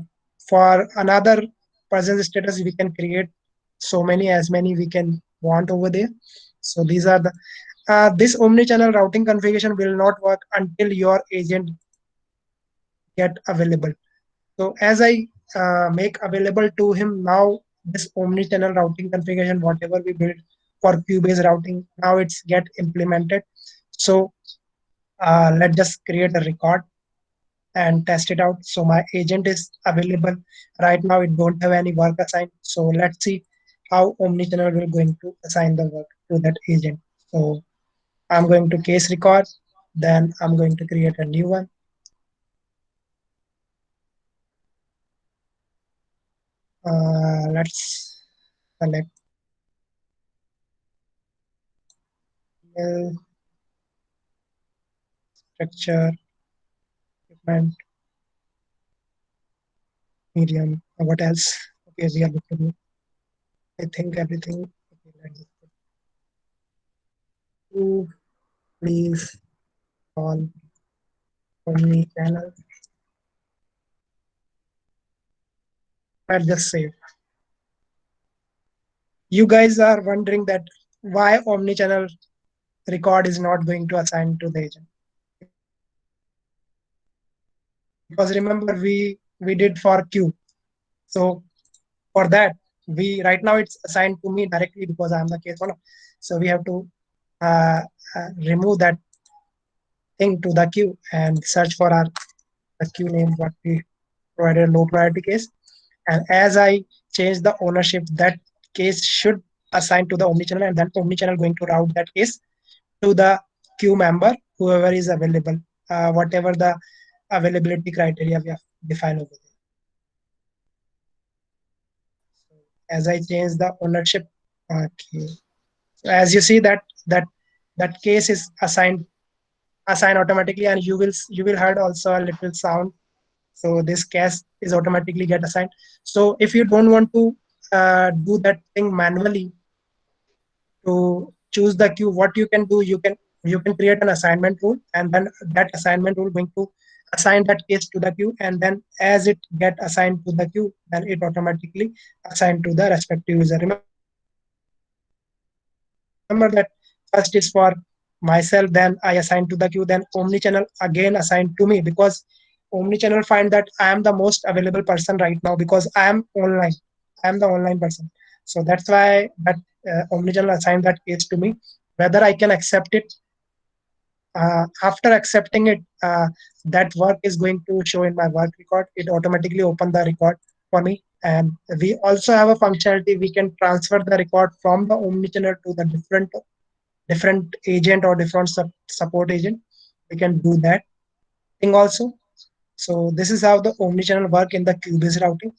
for another presence status, we can create so many as many we can want over there. So these are the this omni-channel routing configuration will not work until your agent get available. So as I make available to him now this omni-channel routing configuration, whatever we built for queue-based routing, now it's get implemented. So let's just create a record and test it out. So my agent is available right now. It don't have any work assigned. So let's see how omnichannel will going to assign the work to that agent. So I'm going to case record, then I'm going to create a new one. Let's select email structure, equipment, medium, what else? Okay, we are good to go. I think everything. Okay, let's just to please call omni-channel. Let's just save. You guys are wondering that why omni-channel record is not going to assign to the agent, because remember we did for queue. So for that, we right now it's assigned to me directly because I'm the case owner. So we have to uh, remove that thing to the queue and search for our the queue name what we provided low priority case. And as I change the ownership, that case should assign to the omnichannel, and then omnichannel going to route that case to the queue member, whoever is available, whatever the availability criteria we have defined over there. So as I change the ownership, okay. So as you see that case is assigned automatically, and you will heard also a little sound. So this case is automatically get assigned. So if you don't want to do that thing manually to choose the queue, what you can do, you can create an assignment rule, and then that assignment rule going to assign that case to the queue, and then as it get assigned to the queue, then it automatically assigned to the respective user. Remember that first is for myself, then I assign to the queue, then omnichannel again assigned to me, because omnichannel find that I am the most available person right now because I am online. I am the online person. So that's why that omnichannel assigned that case to me. Whether I can accept it, after accepting it, that work is going to show in my work record. It automatically open the record for me. And we also have a functionality, we can transfer the record from the omnichannel to the different agent or different support agent. We can do that thing also. So this is how the omnichannel work in the queue-based routing.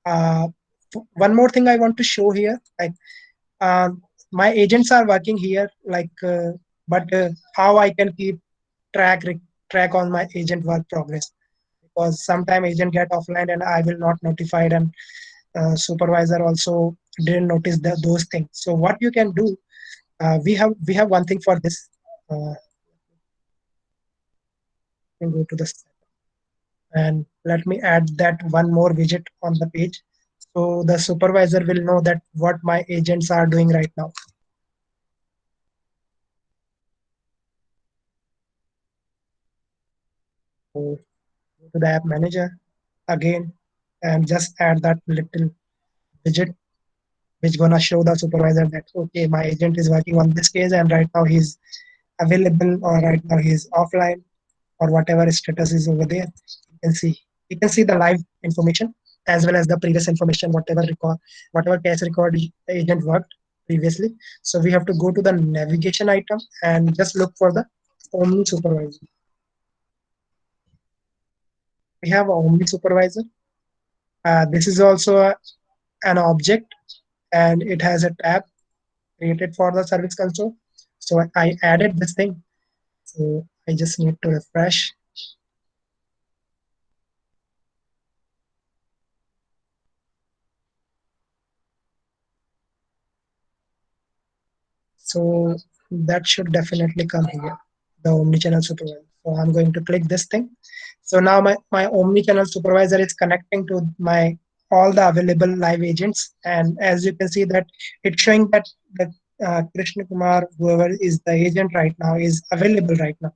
uh, One more thing I want to show here, like, my agents are working here, like, but how I can keep track track on my agent work progress, because sometime agent get offline and I will not notified, and supervisor also didn't notice those things. So what you can do, we have one thing for this. You can go to the and let me add that one more widget on the page, so the supervisor will know that what my agents are doing right now. So go to the app manager again and just add that little widget which gonna show the supervisor that okay, my agent is working on this case and right now he's available, or right now he's offline, or whatever status is over there. You can see the live information as well as the previous information, whatever case record the agent worked previously. So we have to go to the navigation item and just look for the omni supervisor. We have omni supervisor. This is also an object, and it has a tab created for the service console. So I added this thing. So I just need to refresh. So that should definitely come here, the omnichannel supervisor. So I'm going to click this thing. So now my omnichannel supervisor is connecting to my all the available live agents. And as you can see that it's showing that the Krishna Kumar, whoever is the agent right now, is available right now.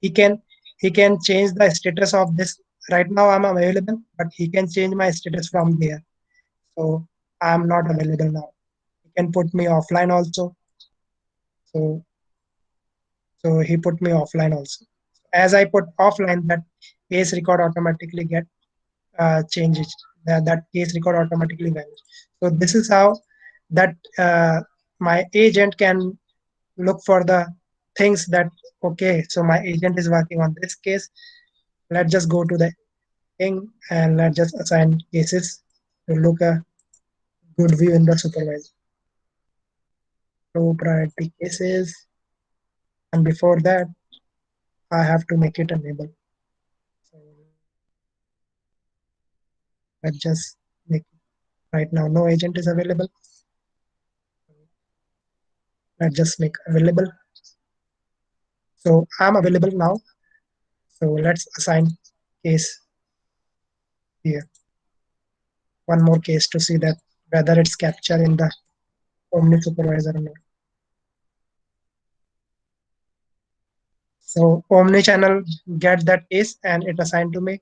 He can he can change the status of this. Right now I'm available, but he can change my status from there. So I'm not available now. He can put me offline also. So he put me offline also. As I put offline, that case record automatically get changes. That case record automatically vanishes. So this is how that my agent can look for the things that okay. So my agent is working on this case. Let's just go to the thing and let's just assign cases to look a good view in the supervisor. Low priority cases, and before that, I have to make it enable. So let's just make it right now. No agent is available. Let's just make available. So I'm available now. So let's assign case here. One more case to see that whether it's captured in the Omni supervisor or not. So omni-channel get that case and it assigned to me,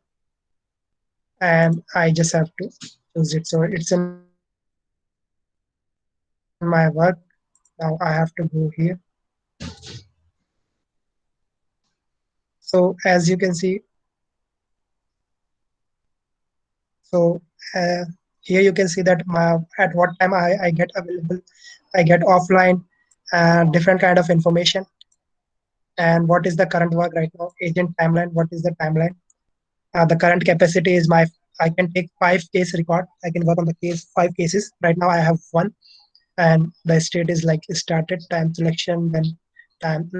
and I just have to choose it. So it's in my work. Now I have to go here. So as you can see, so uh, here you can see that at what time I get available, I get offline, different kind of information, and what is the current work right now, agent timeline, what is the timeline. The current capacity is I can take 5 case record. I can work on the 5 cases. Right now I have one, and the state is like started, time selection, then time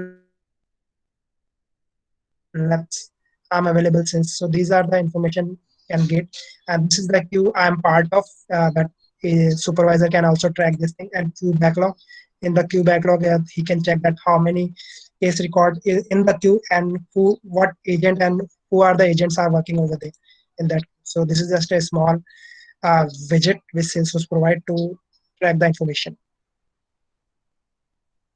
lapse. I'm available since. So these are the information can get. And this is the queue I'm part of. That a supervisor can also track this thing and queue backlog. In the queue backlog, he can check that how many case record is in the queue and who, what agent and who are the agents are working over there in that. So this is just a small widget which Salesforce provide to track the information.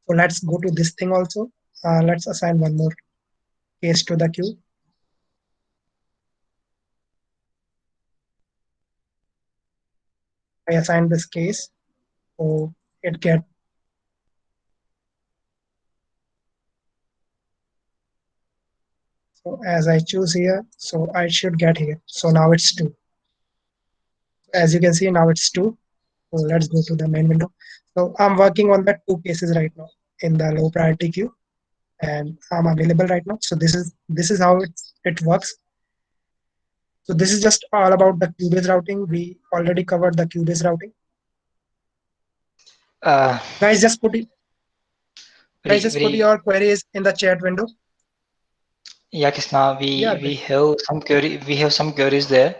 So let's go to this thing also. Let's assign one more case to the queue. I assign this case, so it get. So as I choose here, so I should get here. So now it's two. As you can see, now it's two. So let's go to the main window. So I'm working on the two cases right now in the low priority queue, and I'm available right now. So this is how it works. So this is just all about the queue-based routing. We already covered the queue-based routing. Uh, Guys, just put it, guys, very just put very your queries in the chat window. Yeah, Krishna, Yeah, we have some queries there.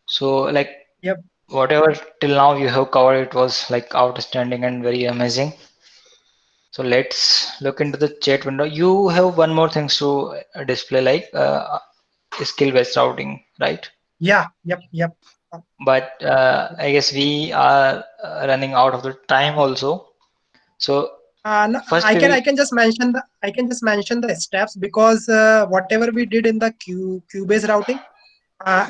So like yep. whatever till now you have covered, it was like outstanding and very amazing. So let's look into the chat window. You have one more things to display, like skill based routing, right? Yeah, yep. But I guess we are running out of the time also. So No, first we will, I can just mention the steps because whatever we did in the queue based routing,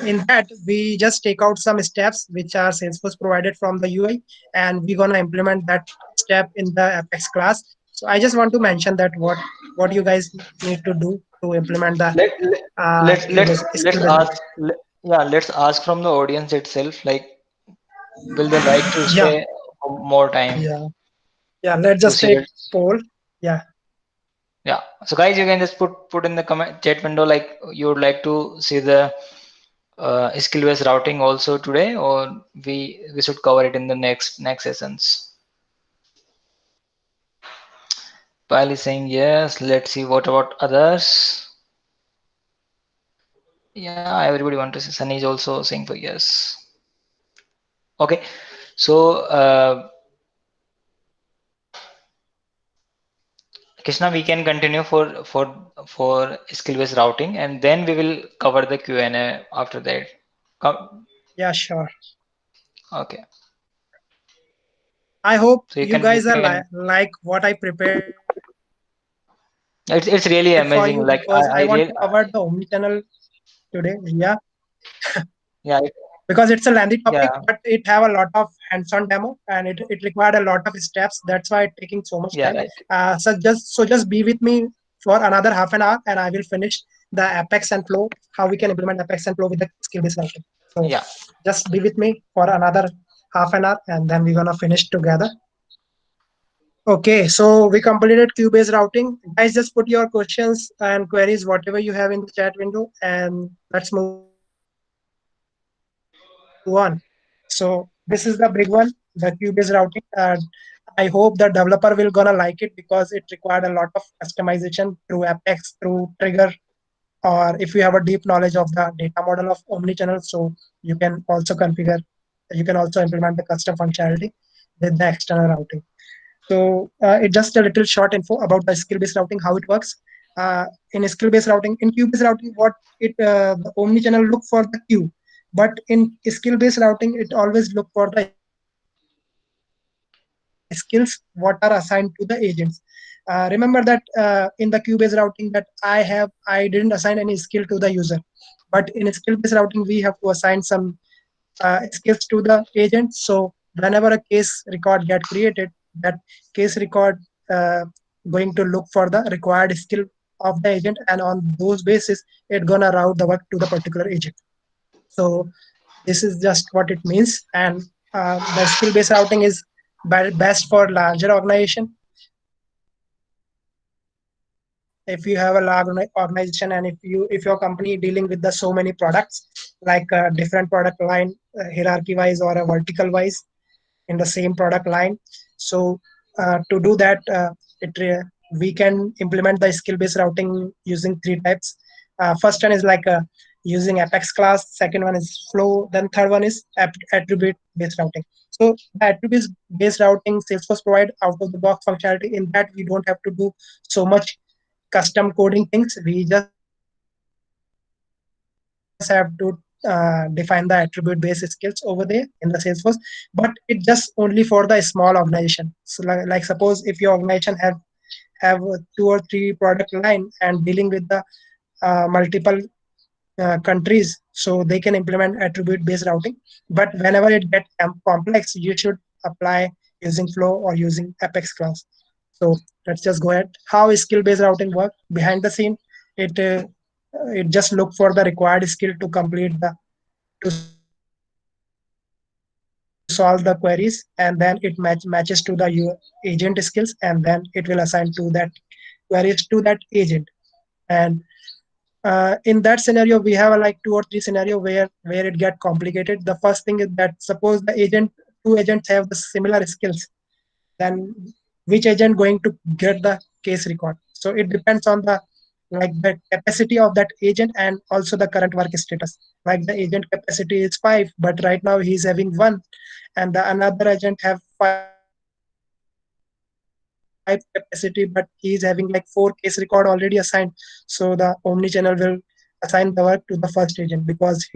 in that we just take out some steps which are Salesforce provided from the UI, and we're gonna implement that step in the Apex class. So I just want to mention that what you guys need to do to implement the let, let queue based skill let's based ask routing. yeah, let's ask from the audience itself, like will they like to Yeah, stay more time yeah, yeah. Let's to just see take that? poll. Yeah, Yeah. So guys, you can just put in the comment chat window like you would like to see the skill based routing also today, or we should cover it in the next sessions. Pile is saying yes. Let's see what about others. Yeah, everybody wants to see. Sunny is also saying for yes. Okay. So Krishna, we can continue for skill based routing, and then we will cover the Q&A after that. yeah, sure. Okay. I hope So you guys are you can. like what I prepared for you because I want to cover the It's omni-channel really amazing. Like today. I Yeah, really because it's a yeah lengthy topic, but yeah it have a lot of hands-on demo, and it required a lot of steps. That's why it's taking so much time. yeah right. So just be with me for another half an hour, and I will finish the Apex and Flow. How we can implement Apex and Flow with the skill-based routing. So Yeah. just be with me for another half an hour, and then we're gonna finish together. Okay, so we completed queue-based routing. Guys, just put your questions and queries, whatever you have in the chat window, and let's move on. So this is the big one, the queue-based routing. I hope the developer will gonna like it because it required a lot of customization through Apex, through Trigger, or if you have a deep knowledge of the data model of omnichannel, so you can also configure, you can also implement the custom functionality with the external routing. So it's just a little short info about the skill-based routing, how it works. In skill-based routing, in queue-based routing, what it the omnichannel look for the queue, but in skill-based routing, it always look for the skills what are assigned to the agents. Remember that in the queue-based routing that I didn't assign any skill to the user, but in skill-based routing we have to assign some skills to the agent. So whenever a case record get created, that case record uh, going to look for the required skill of the agent, and on those basis it gonna route the work to the particular agent. So this is just what it means. And the skill based routing is best for larger organization. If you have a large organization, and if your company dealing with the so many products, like different product line, hierarchy wise or a vertical wise in the same product line. So to do that, we can implement the skill based routing using three types. First one is like a using Apex class. Second one is flow. Then third one is attribute based routing. So the attribute based routing Salesforce provide out of the box functionality. In that we don't have to do so much custom coding things. We just have to define the attribute based skills over there in the Salesforce, but it just only for the small organization. So like suppose if your organization have 2 or 3 product line and dealing with the multiple countries, so they can implement attribute based routing. But whenever it gets complex, you should apply using flow or using Apex class. So let's just go ahead. How skill based routing work behind the scene? It uh, it just look for the required skill to complete the to solve the queries, and then it matches to the agent skills, and then it will assign to that queries to that agent. And in that scenario we have like 2 or 3 scenario where it get complicated. The first thing is that suppose the agent 2 agents have the similar skills, then which agent going to get the case record? So it depends on the like the capacity of that agent and also the current work status. Like the agent capacity is 5, but right now he's having 1, and the another agent have 5 capacity, but he's having like 4 case record already assigned. So the omnichannel will assign the work to the first agent because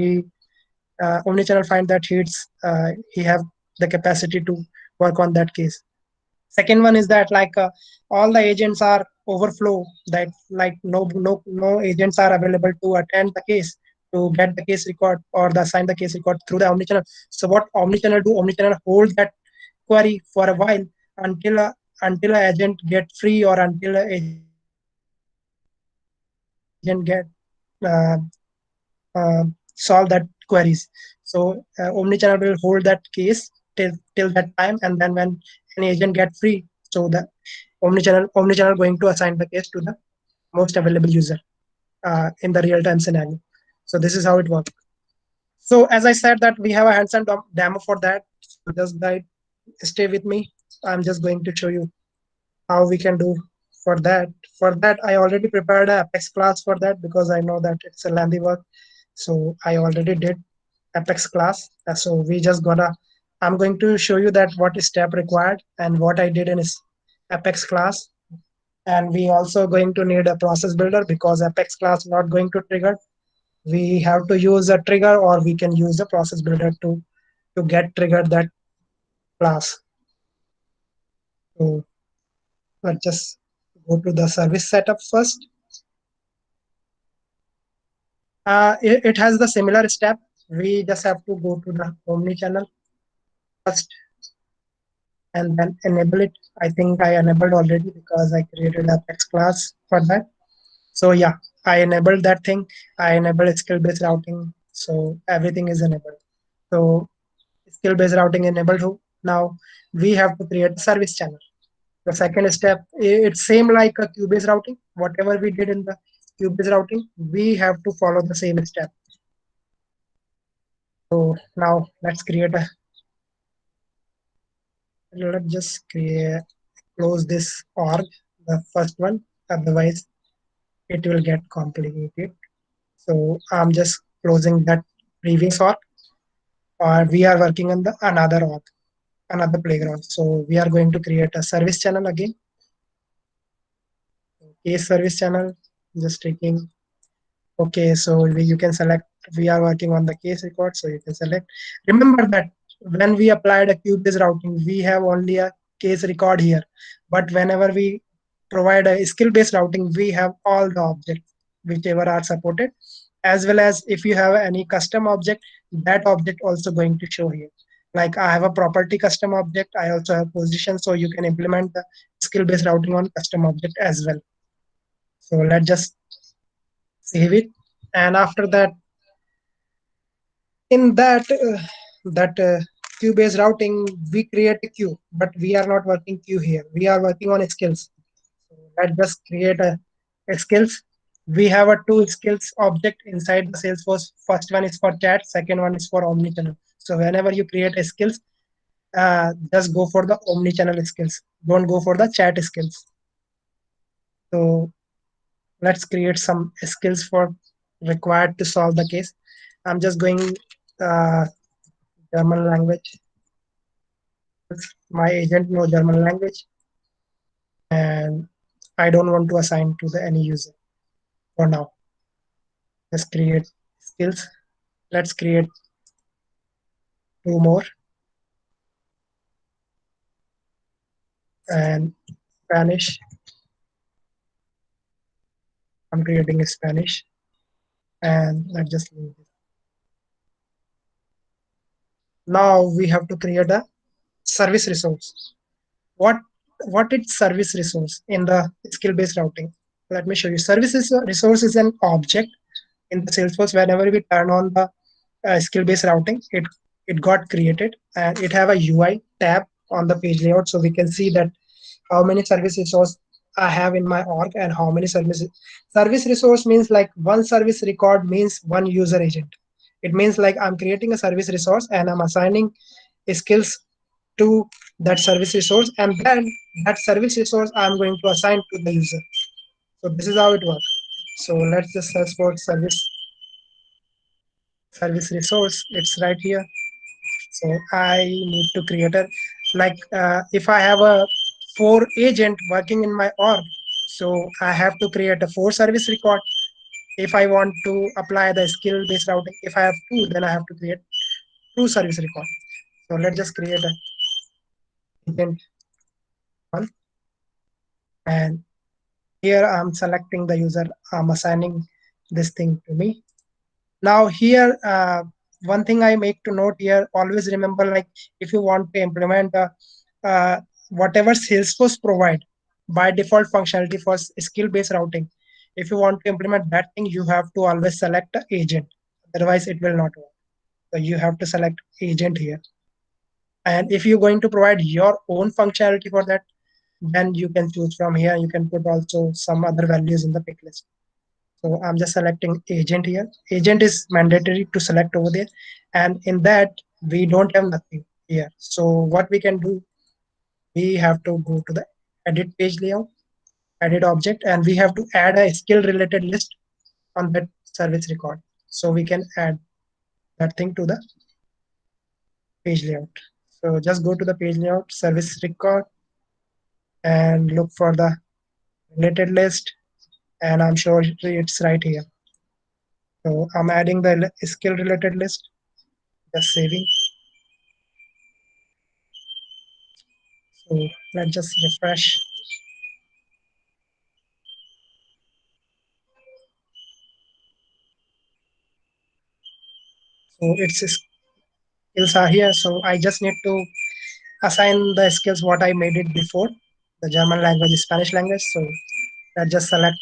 omnichannel find that he have the capacity to work on that case. Second one is that all the agents are overflow, that like no agents are available to attend the case to get the case record or the assign the case record through the omnichannel. So what omnichannel do? Omnichannel hold that query for a while until until a agent get free or until a agent get solve that queries. So omnichannel will hold that case till that time, and then when any agent get free, so the omnichannel going to assign the case to the most available user in the real time scenario. So this is how it works. So as I said that we have a hands-on demo for that. So just guide, stay with me. I'm just going to show you how we can do for that. For that, I already prepared a Apex class for that because I know that it's a lengthy work. So I already did Apex class. So we just gonna, I'm going to show you that what is step required and what I did in Apex class. And we also going to need a process builder because Apex class not going to trigger. We have to use a trigger or we can use a process builder to get triggered that class. So let's just go to the service setup first. It has the similar step. We just have to go to the omni-channel first and then enable it. I think I enabled already because I created Apex class for that. So yeah, I enabled that thing. I enabled skill-based routing. So everything is enabled. So skill-based routing enabled. Now we have to create a service channel. The second step, it's same like a queue-based routing. Whatever we did in the queue-based routing, we have to follow the same step. So now let's just create close this org, the first one. Otherwise, it will get complicated. So I'm just closing that previous org. Or we are working on the another org, another playground. So we are going to create a service channel again. Case service channel. Just taking. Okay, so you can select, we are working on the case record, so you can select. Remember that when we applied a queue-based routing, we have only a case record here. But whenever we provide a skill-based routing, we have all the objects, whichever are supported, as well as if you have any custom object, that object also going to show here. Like I have a property custom object, I also have position, so you can implement the skill-based routing on custom object as well. So let's just save it. And after that, in that queue based routing, we create a queue, but we are not working queue here, we are working on skills. So let's just create a skills. We have a 2 skills object inside the Salesforce. First one is for chat, second one is for omnichannel. So whenever you create a skills, just go for the omnichannel skills, don't go for the chat skills. So let's create some skills for required to solve the case. I'm just going uh, German language. My agent know German language, and I don't want to assign to the any user for now. Let's create skills. Let's create two more, and Spanish. I'm creating a Spanish, and let's just leave it. Now we have to create a service resource. What what is service resource in the skill based routing? Let me show you. Services resource is an object in the Salesforce. Whenever we turn on the skill based routing, it got created, and it have a UI tab on the page layout, so we can see that how many service resource I have in my org and how many services. Service resource means like one service record means one user agent. It means like I'm creating a service resource and I'm assigning skills to that service resource, and then that service resource I'm going to assign to the user. So this is how it works. So let's just search for service resource. It's right here. So I need to create a, like if I have a four agent working in my org, so I have to create a four service record. If I want to apply the skill based routing, if I have two, then I have to create two service record. So let's just create a agent one, and here I'm selecting the user. I'm assigning this thing to me. Now here, one thing I make to note here, always remember, like if you want to implement whatever Salesforce provide by default functionality for skill-based routing, if you want to implement that thing, you have to always select the agent. Otherwise, it will not work. So you have to select agent here. And if you're going to provide your own functionality for that, then you can choose from here. You can put also some other values in the pick list. So I'm just selecting agent here. Agent is mandatory to select over there. And in that, we don't have nothing here. So what we can do, we have to go to the edit page layout, edit object, and we have to add a skill related list on that service record. So we can add that thing to the page layout. So just go to the page layout, service record, and look for the related list. And I'm sure it's right here. So I'm adding the skill related list, just saving. So let's just refresh. So its skills are here. So I just need to assign the skills what I made it before, the German language, Spanish language. So let's just select,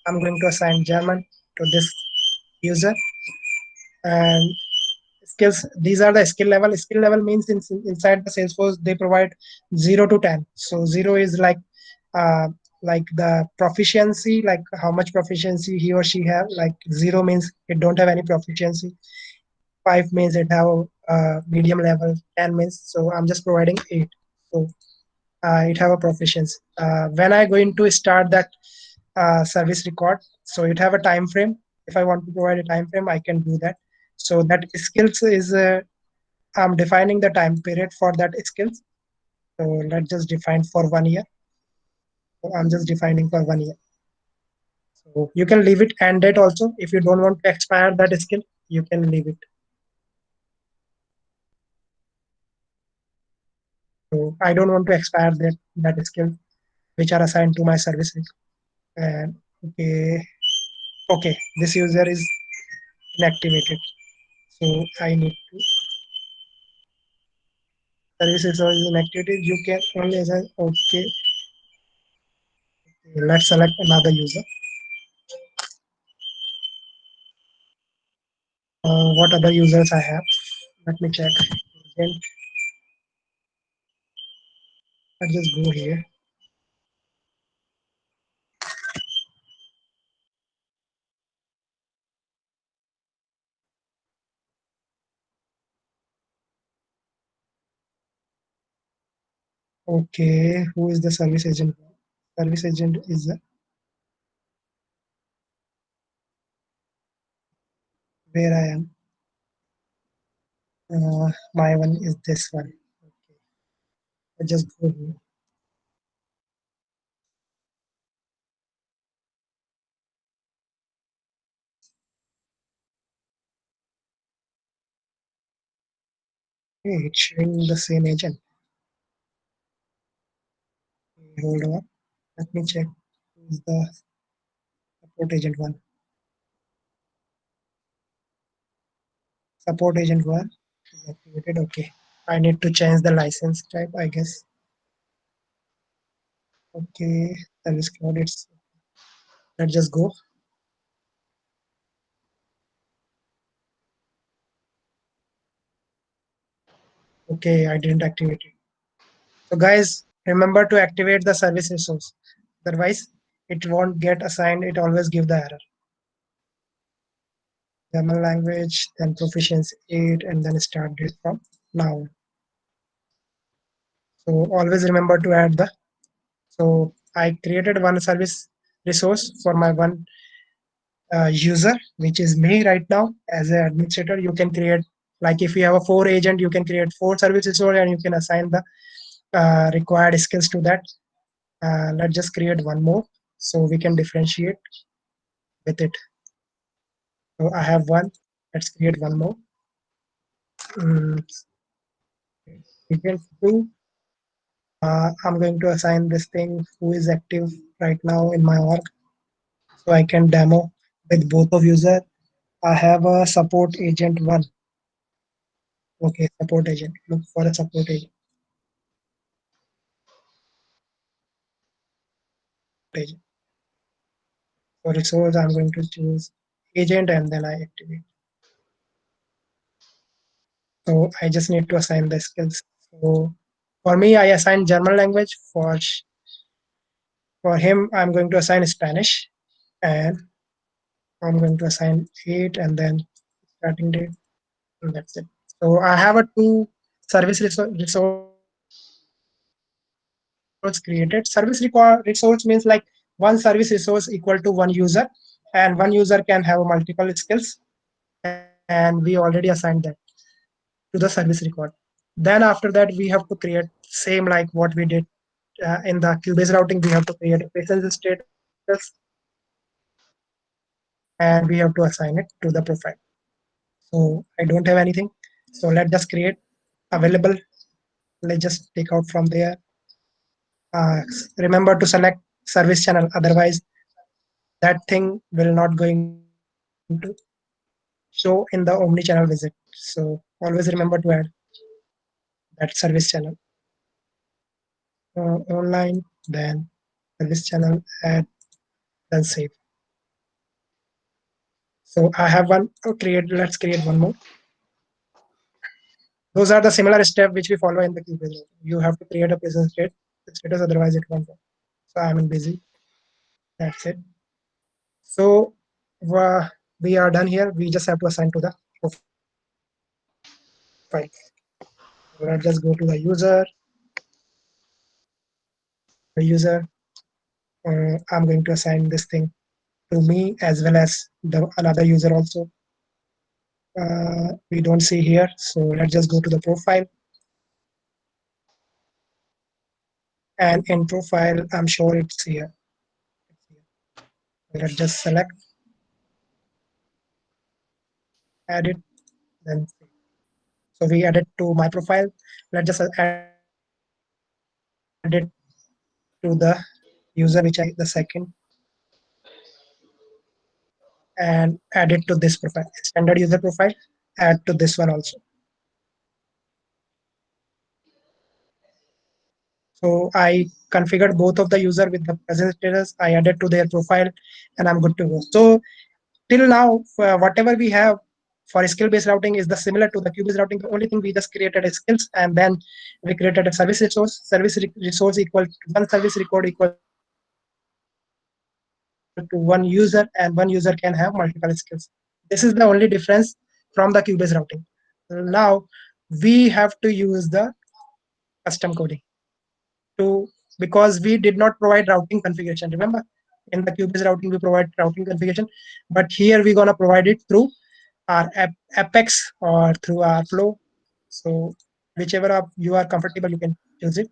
I'm going to assign German to this user, and skills, these are the skill level. Skill level means inside the Salesforce they provide 0 to 10. So 0 is uh, like the proficiency, like how much proficiency he or she have. Like 0 means it don't have any proficiency. 5 means it have medium level. 10 means, so I'm just providing 8. So it have a proficiency. When I going to start that service record, so it have a time frame. If I want to provide a time frame, I can do that. So that skills is I'm defining the time period for that skills. So let's just define for 1 year. So I'm just defining for 1 year. So you can leave it and date also. If you don't want to expire that skill, you can leave it. So I don't want to expire that skill which are assigned to my service. And okay, this user is inactivated. So I need to services are inactivated. You can only assign. Okay, let's select another user. What other users I have? Let me check. Then let's just go here. Okay, who is the service agent? Service agent is where I am. My one is this one. Okay, I just go here. Okay, it's showing the same agent. Okay, hold on. Let me check who's the support agent one. Support agent one is activated. Okay, I need to change the license type, I guess. Okay, service cloud. It's let's just go. Okay, I didn't activate it. So guys, remember to activate the service resource. Otherwise, it won't get assigned. It always give the error. German language, then proficiency 8, and then start date from now. So always remember to add the. So I created one service resource for my one user, which is me right now as an administrator. You can create, like if you have a 4 agent, you can create 4 service resource and you can assign the required skills to that. Let's just create one more so we can differentiate with it. So I have one. Let's create one more. Mm, Agent 2. I'm going to assign this thing who is active right now in my org so I can demo with both of user. I have a support agent 1. Okay, support agent. Look for a support agent. Agent. For resource, I'm going to choose agent and then I activate. So I just need to assign the skills. So for me, I assign German language. For him, I'm going to assign Spanish, and I'm going to assign 8 and then starting date, and that's it. So I have a two resource created. Resource means like one service resource equal to one user, and one user can have multiple skills, and we already assigned that to the service record. Then after that, we have to create same like what we did in the Cubase routing. We have to create a presence status and we have to assign it to the profile. So I don't have anything. So let's just create available. Let's just take out from there. Remember to select service channel. Otherwise, that thing will not going to show in the omni-channel visit. So always remember to add that service channel online, then service channel, add, then save. So I have one. Create. Let's create one more. Those are the similar steps which we follow in the Cubase. You have to create a present status, otherwise it won't work. So I'm in busy. That's it. So we are done here. We just have to assign to the profile. So let's just go to the user. For the user, I'm going to assign this thing to me as well as the another user also. We don't see here. So let's just go to the profile. And in profile, I'm sure it's here. Let's just select, add it, then save. So we add it to my profile. Let's just add it to the user which I assign the second, and add it to this profile. Standard user profile, add to this one also. So I configured both of the user with the present status. I added to their profile, and I'm good to go. So till now, whatever we have for skill-based routing is the similar to the queue-based routing. The only thing we just created is skills, and then we created a service resource. Resource equal to one service record equal to one user, and one user can have multiple skills. This is the only difference from the queue-based routing. Now we have to use the custom coding to because we did not provide routing configuration. Remember, in the Cubase routing we provide routing configuration, but here we're gonna provide it through our Apex or through our flow. So whichever you are comfortable, you can choose it.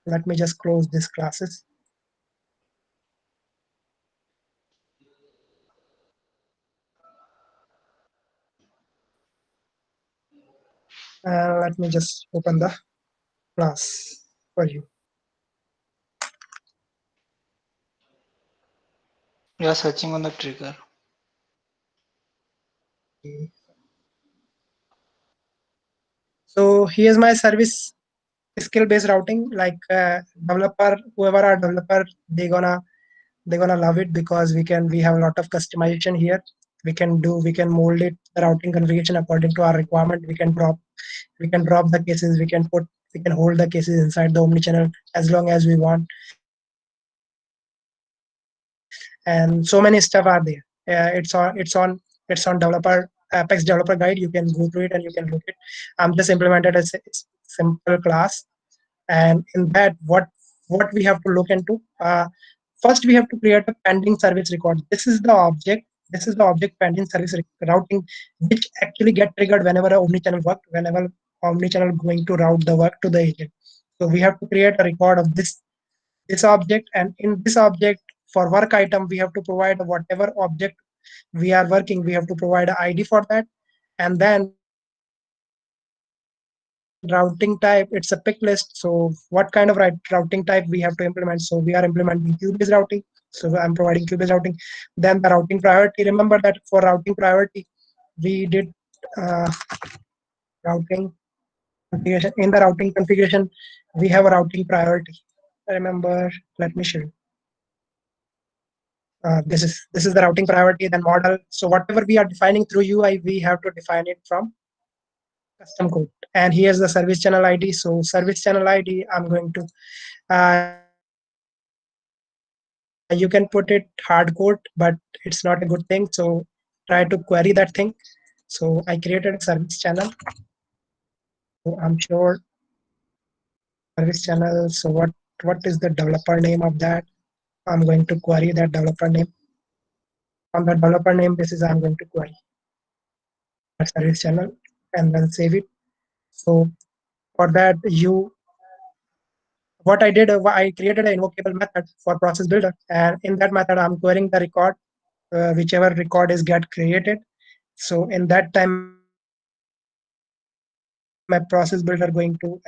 Let me just close this classes. Let me just open the class for you. You are searching on the trigger. So here's my service skill based routing. Like developer, whoever are developer, they're gonna love it because we have a lot of customization here. We can mold it the routing configuration according to our requirement. We can drop the cases. We can hold the cases inside the omnichannel as long as we want, and so many stuff are there. It's on developer Apex developer guide. You can go through it and you can look it. I'm just implemented a simple class, and in that what we have to look into. First, we have to create a pending service record. This is the object pending service routing, which actually get triggered whenever a omnichannel work, whenever omnichannel going to route the work to the agent. So we have to create a record of this object, and in this object, for work item, we have to provide whatever object we are working. We have to provide an ID for that, and then routing type. It's a pick list. So what kind of routing type we have to implement? So we are implementing queue-based routing. So I'm providing queue-based routing. Then the routing priority. Remember that for routing priority, we did uh, routing configuration. In the routing configuration, we have a routing priority. Remember, let me show you. This is the routing priority, then model. So whatever we are defining through UI, we have to define it from custom code. And here's the service channel ID. So service channel ID, I'm going to you can put it hard code, but it's not a good thing. So try to query that thing. So I created a service channel. So I'm sure service channel. So what is the developer name of that? I'm going to query that developer name. On the developer name basis, I'm going to query that service channel and then save it. So for that, what I did, I created an invocable method for process builder, and in that method, I'm querying the record, whichever record is get created. So in that time, my process builder going to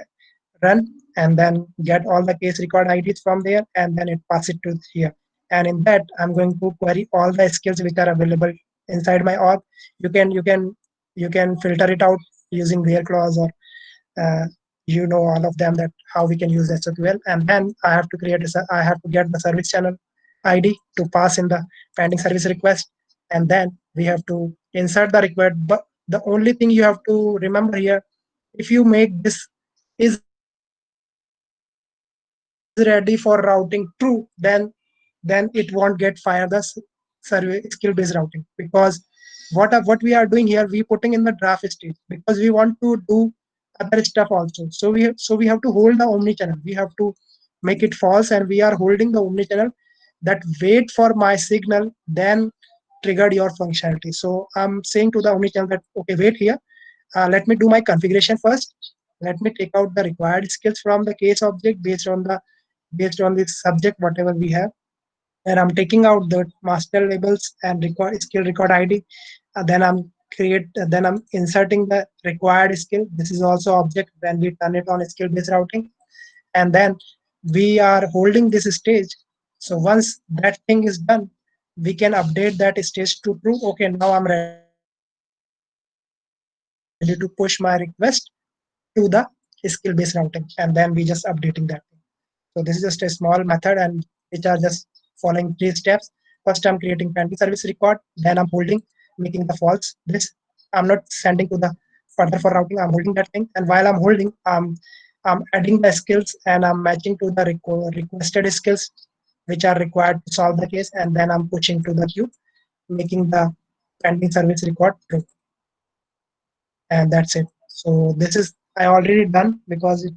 run and then get all the case record IDs from there, and then it pass it to here. And in that, I'm going to query all the skills which are available inside my org. You can filter it out using where clause, or uh, all of them, that how we can use SQL. And then I have to get the service channel ID to pass in the pending service request, and then we have to insert the required. But the only thing you have to remember here, if you make this is ready for routing true, then it won't get fire the survey skill based routing, because what we are doing here, we putting in the draft stage because we want to do other stuff also. So we have to hold the omnichannel. We have to make it false, and we are holding the omnichannel that wait for my signal, then triggered your functionality. So I'm saying to the omnichannel that, okay, wait here. Let me do my configuration first. Let me take out the required skills from the case object based on the subject whatever we have, and I'm taking out the master labels and record skill record ID. Then I'm inserting the required skill. This is also object when we turn it on skill based routing, and then we are holding this stage. So once that thing is done, we can update that stage to true. Okay, now I'm ready to push my request to the skill based routing, and then we just updating that thing. So this is just a small method, and which are just following 3 steps. First, I'm creating pending service record. Then I'm holding, making the false. This I'm not sending to the further for routing. I'm holding that thing, and while I'm holding, I'm adding the skills and I'm matching to the requested skills which are required to solve the case, and then I'm pushing to the queue, making the pending service record true, and that's it. So this is I already done because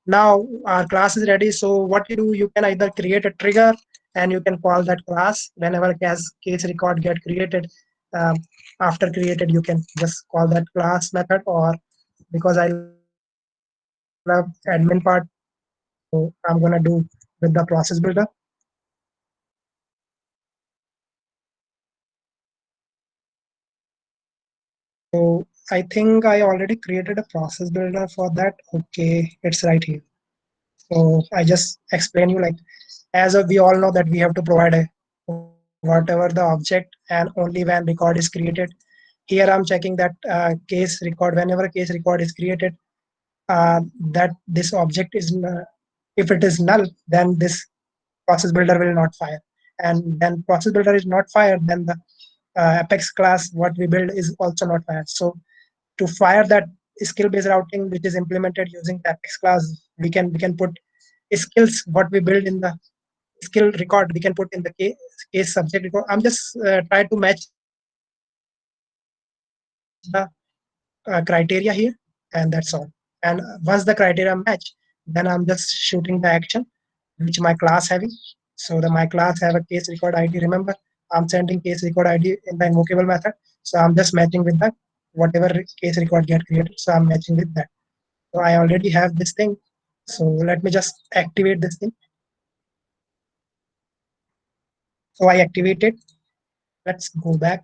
now our class is ready. So what you do, you can either create a trigger and you can call that class whenever case record get created. um, After created, you can just call that class method. Or because I love admin part, so I'm gonna do with the process builder. So I think I already created a process builder for that. Okay, it's right here. So I just explain you, like, as of we all know that we have to provide a whatever the object, and only when record is created. Here I'm checking that case record. Whenever a case record is created, that this object is if it is null, then this process builder will not fire. And then process builder is not fired, then the apex class what we build is also not fired. So to fire that skill based routing which is implemented using the apex class, we can put skills what we build in the skill record, we can put in the case subject record. I'm just try to match the criteria here, and that's all. And once the criteria match, then I'm just shooting the action which my class having. So the my class have a case record ID. Remember, I'm sending case record ID in the invocable method. So I'm just matching with that whatever case record get created. So I'm matching with that. So I already have this thing. So let me just activate this thing. So I activated. Let's go back,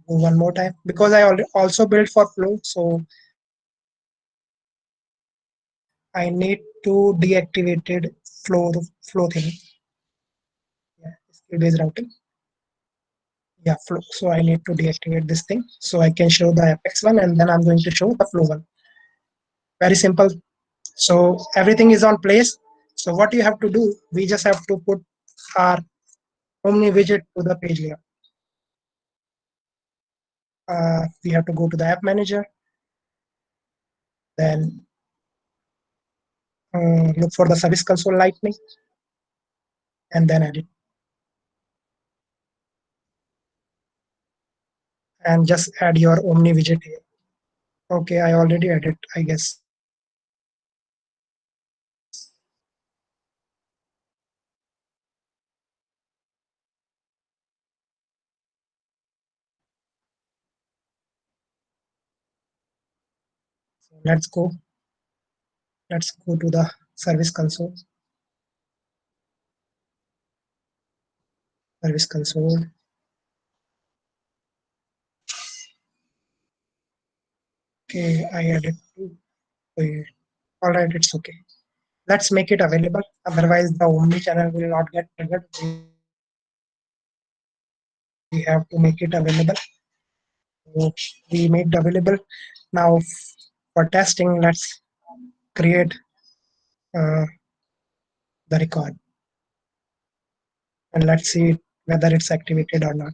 go one more time, because I also built for flow. So I need to deactivated flow thing. Yeah, skill based routing. Yeah, flow. So I need to deactivate this thing so I can show the apex one, and then I'm going to show the flow one. Very simple. So everything is on place. So what you have to do, we just have to put our Omni widget to the page layer. We have to go to the app manager, then look for the service console lightning, and then edit, and just add your Omni widget here. Okay, I already added, I guess. So let's go. Let's go to the service console. Service console. Okay, I added two. Okay. All right, it's okay. Let's make it available. Otherwise, the Omni channel will not get triggered. We have to make it available. So we made available. Now for testing, let's create uh, the record, and let's see whether it's activated or not.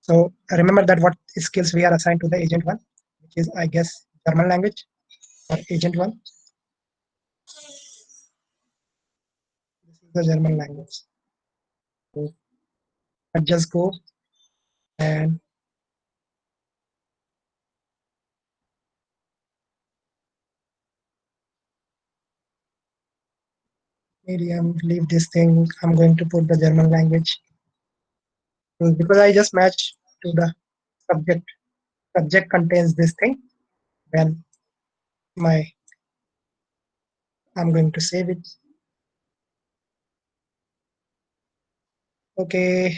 So remember that what skills we are assigned to the agent one, which is, I guess, German language for agent one. This is the German language. So let's just go, and medium leave this thing. I'm going to put the German language because I just match to the subject. Subject contains this thing. Then my I'm going to save it. Okay,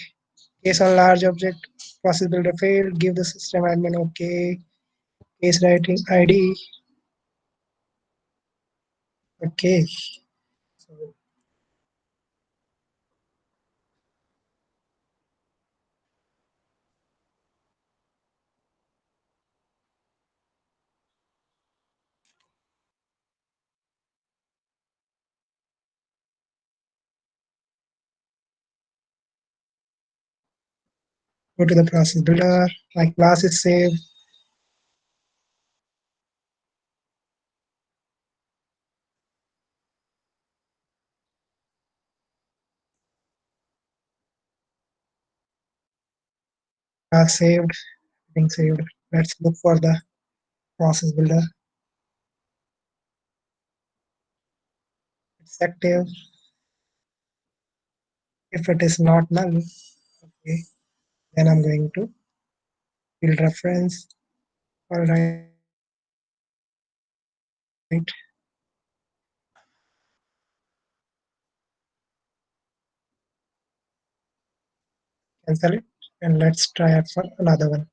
case on large object, process builder failed, give the system admin okay, case writing ID, okay. So go to the process builder, my class is saved, class saved, everything saved. Let's look for the process builder. It's active. If it is not null, okay, then I'm going to field reference. All right, cancel it, and let's try it for another one.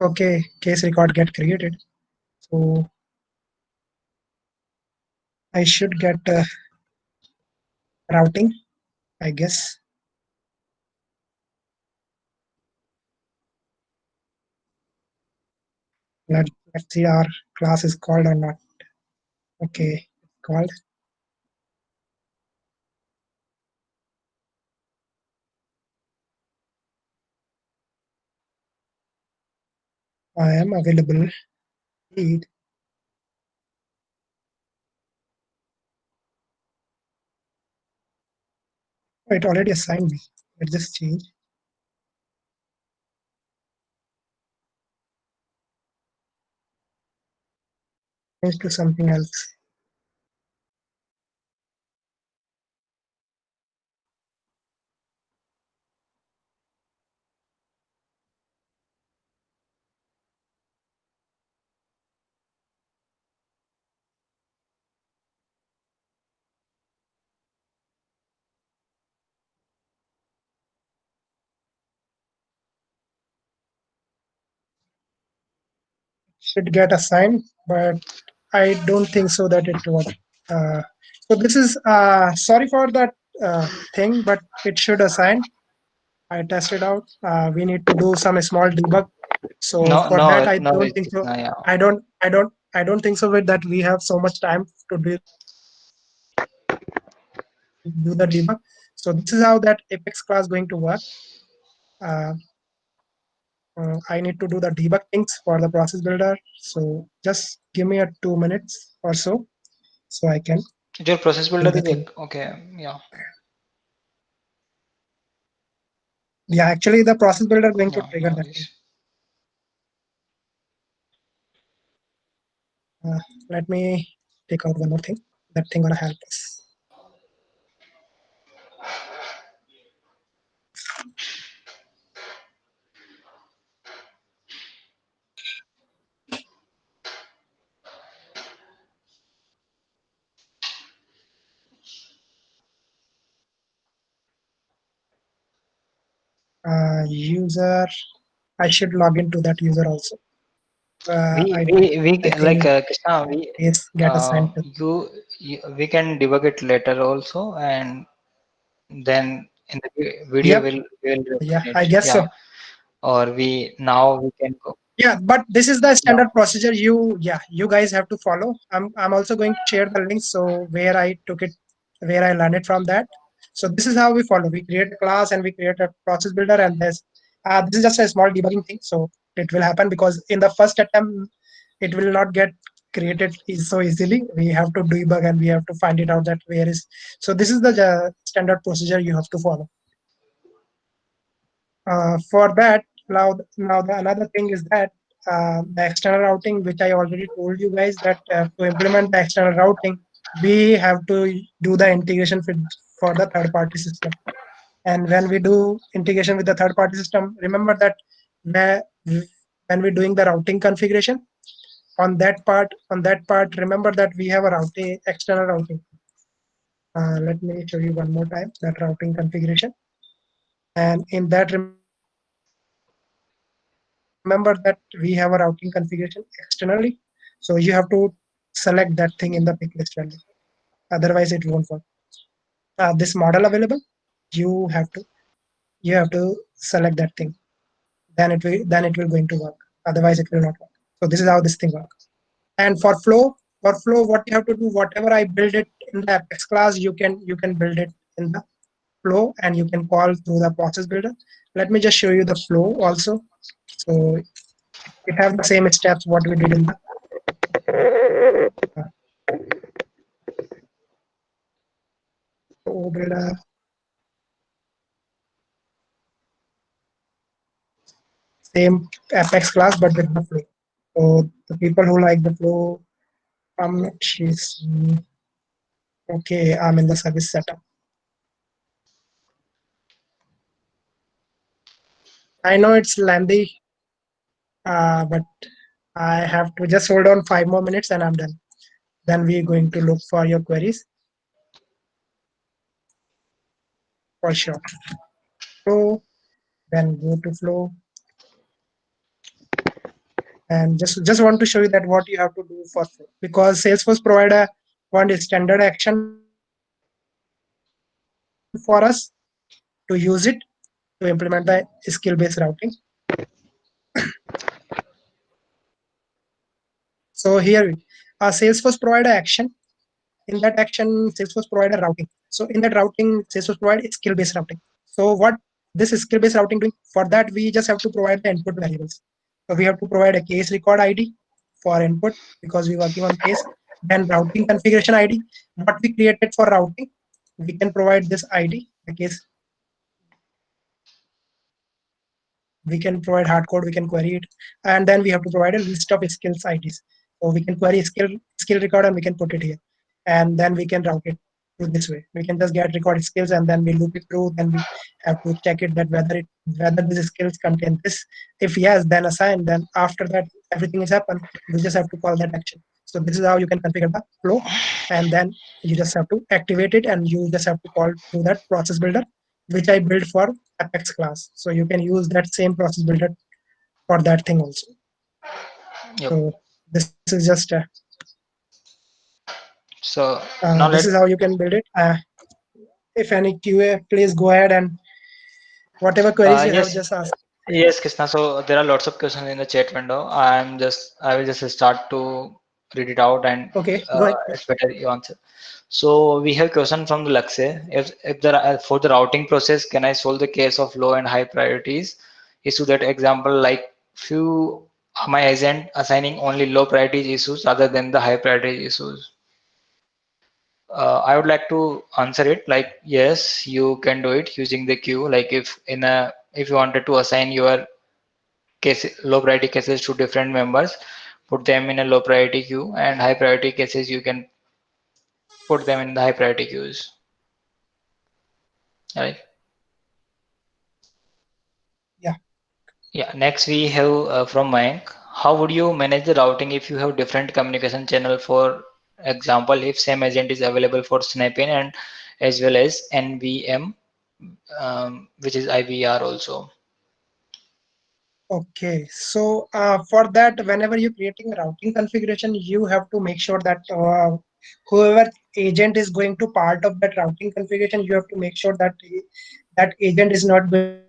Okay, case record get created. So I should get routing, I guess. Let's see our class is called or not. Okay, called. I am available. Indeed. Oh, it already assigned me. Let's just change to something else. Should get assigned, but I don't think so that it would. Uh, so this is sorry for that thing, but it should assign. I tested out. We need to do some small debug. So No, for no, that, I no, don't think so. yeah. I don't think so with that we have so much time to do the debug. So this is how that Apex class going to work. Uh, I need to do the debug things for the process builder. So just give me a 2 minutes or so I can Your process do builder the is thing. okay. Yeah, Yeah, actually the process builder going to yeah, trigger no that thing. worries. Let me take out one more thing. That thing gonna help us. User. I should log into that user also. We I like think Krishna, it's get assigned to. we can debug it later also, and then in the video Yep. we'll Yeah, refine it. I guess Yeah, so. or we can go. Yeah, but this is the Yeah, standard procedure you guys have to follow. I'm also going to share the links so where I took it, where I learned it from that. So this is how we follow. We create a class and we create a process builder, and this is just a small debugging thing. So it will happen because in the first attempt it will not get created so easily. We have to debug and we have to find it out that where is. So this is the standard procedure you have to follow. For that, now the another thing is that the external routing, which I already told you guys that to implement the external routing, we have to do the integration for the third party system. And when we do integration with the third party system, remember that where, when we're doing the routing configuration on that part, remember that we have a routing external routing. Let me show you one more time that routing configuration. And in that, remember that we have a routing configuration externally. So you have to select that thing in the pick list value. Otherwise, it won't work. This model available, you have to select that thing. Then it will going to work. Otherwise, it will not work. So this is how this thing works. And for flow, For flow, what you have to do, whatever I build it in the Apex class, you can build it in the flow, and you can call through the process builder. Let me just show you the flow also. So it have the same steps what we did in the uh, flow builder, same Apex class, but with the flow. So the people who like the flow, she's okay. I'm in the service setup. I know it's lengthy, but I have to just hold on 5 more minutes and I'm done. Then we're going to look for your queries for sure. Flow, then go to flow, and just want to show you that what you have to do for flow, because Salesforce provide a one standard action for us to use it to implement the skill-based routing. So here, Salesforce provide an action. In that action, Salesforce provide a routing. So in that routing, Salesforce provide skill-based routing. So what this skill-based routing doing? For that, we just have to provide the input variables. So we have to provide a case record ID for input because we're working on case. Then routing configuration ID, what we created for routing, we can provide this ID, the case. We can provide hard code, we can query it, and then we have to provide a list of skills IDs. So we can query skill record and we can put it here, and then we can route it through this way. We can just get record skills and then we loop it through. Then we have to check it that whether these skills contain this. If yes, then assign. Then after that everything is happen. We just have to call that action. So this is how you can configure the flow, and then you just have to activate it and you just have to call through that process builder, which I built for Apex class. So you can use that same process builder for that thing also. Yep. So this is just So now this let is how you can build it. If any QA, please go ahead and whatever queries you have, yes, just ask. yes, Krishna. So there are lots of questions in the chat window. I will just start to read it out, and Okay, go ahead. it's better you answer. So we have question from the Lakshay. If the for the routing process, can I solve the case of low and high priorities? Issue that example like few my agent assigning only low priority issues rather than the high priority issues. I would like to answer it like yes, you can do it using the queue. Like if you wanted to assign your case low priority cases to different members, put them in a low priority queue, and high priority cases you can put them in the high priority queues. Right? Yeah. Yeah. Next we have from Mayank. How would you manage the routing if you have different communication channel? For example, if same agent is available for Snap-in and as well as NVM, which is IVR also. Okay. So for that, whenever you're creating a routing configuration, you have to make sure that whoever agent is going to part of that routing configuration, you have to make sure that that agent is not going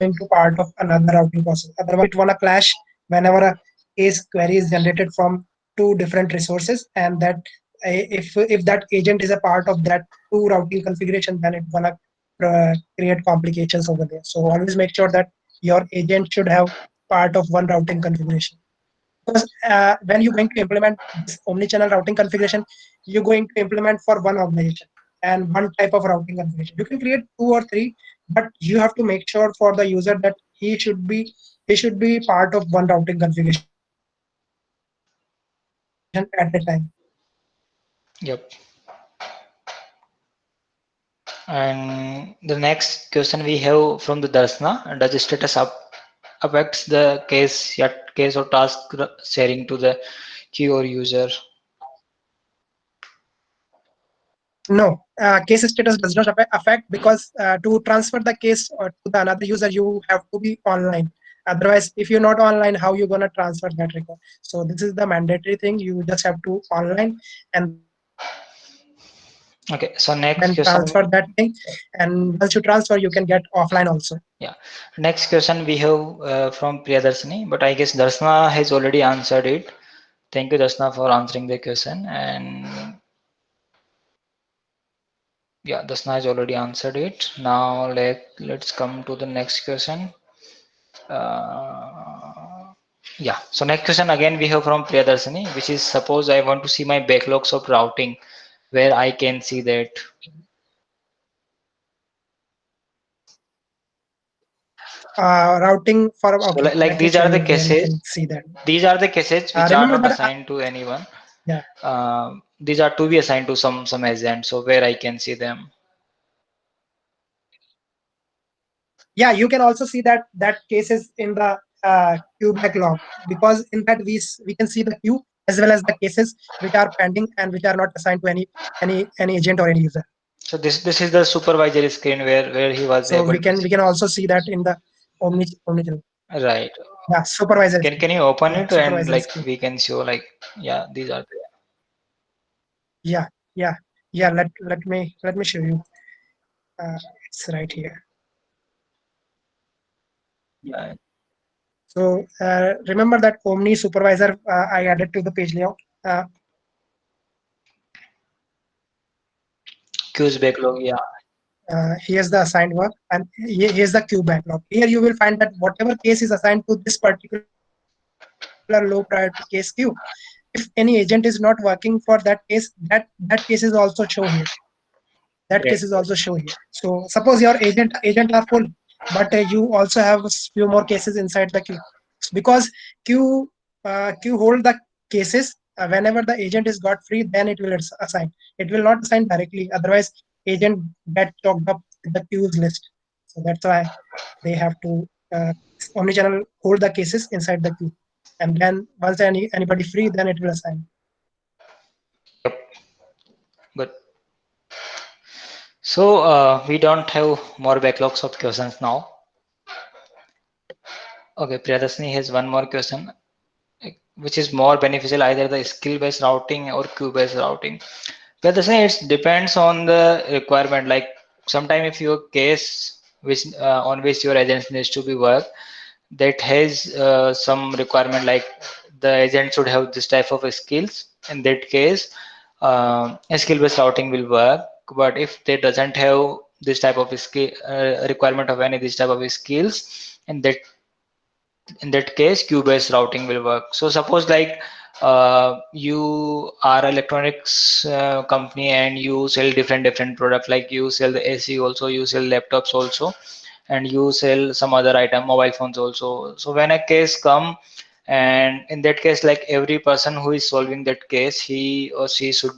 to part of another routing process. Otherwise, it wanna clash whenever a case query is generated from two different resources, and that if that agent is a part of that two routing configuration, then it gonna create complications over there. So always make sure that your agent should have part of one routing configuration. Because when you're going to implement this omni-channel routing configuration, you're going to implement for one organization and one type of routing configuration. You can create two or three, but you have to make sure for the user that he should be part of one routing configuration at a time. Yep. And the next question we have from the Darsna, does the status up affects the case yet case or task sharing to the queue or user? No, case status does not affect because to transfer the case to the another user, you have to be online. Otherwise, if you're not online, how you gonna transfer that record? So this is the mandatory thing. You just have to online, and then transfer that thing. Okay, so And next once you question. transfer, you can get offline also. Yeah, next question we have from Priyadarshini, but I guess Darsna has already answered it. Thank you, Dasna, for answering the question. And yeah, Dasna has already answered it. Now let's come to the next question. Yeah, so next question again we have from Priyadarshini, which is suppose I want to see my backlogs of routing, where I can see that. Routing for So okay. like Let me these show are the you where you cases. can see that. These are the cases which are Remember not that. assigned to anyone. Yeah, These are to be assigned to some agent. So where I can see them. yeah. You can also see that cases in the queue backlog, because in that we can see the queue as well as the cases which are pending and which are not assigned to any agent or any user. So this is the supervisory screen where he was So able we to can we see. can also see that in the omni. Right. Yeah, supervisor Can screen. you open Yeah, it and supervisor like screen. we can show like yeah these are the Yeah, yeah, yeah. Let me show you. It's right here. yeah, So remember that Omni supervisor I added to the page layout. Uh, queues backlog. Yeah. Here's the assigned work, and here's the queue backlog. Here you will find that whatever case is assigned to this particular low priority case queue, if any agent is not working for that case, that case is also show here. That case is also show Great. here. So suppose your agent are full, but you also have few more cases inside the queue, because queue queue hold the cases. Whenever the agent is got free, then it will assign. It will not assign directly. Otherwise, agent get choked up with the queues list. So that's why they have to omnichannel hold the cases inside the queue, and then once anybody free, then it will assign. Yep. Good. So we don't have more backlogs of questions now. Okay, Priyadarshini has one more question, which is more beneficial, either the skill-based routing or queue-based routing. Priyadarshini, it depends on the requirement. Like sometime if your case which on which your agent needs to be worked, that has some requirement like the agent should have this type of skills. In that case, a skill-based routing will work. But if they doesn't have this type of skill requirement of any this type of skills, in that case queue-based routing will work. So suppose like you are electronics company and you sell different product, like you sell the AC also, you sell laptops also, and you sell some other item, mobile phones also. So when a case come, and in that case, like every person who is solving that case, he or she should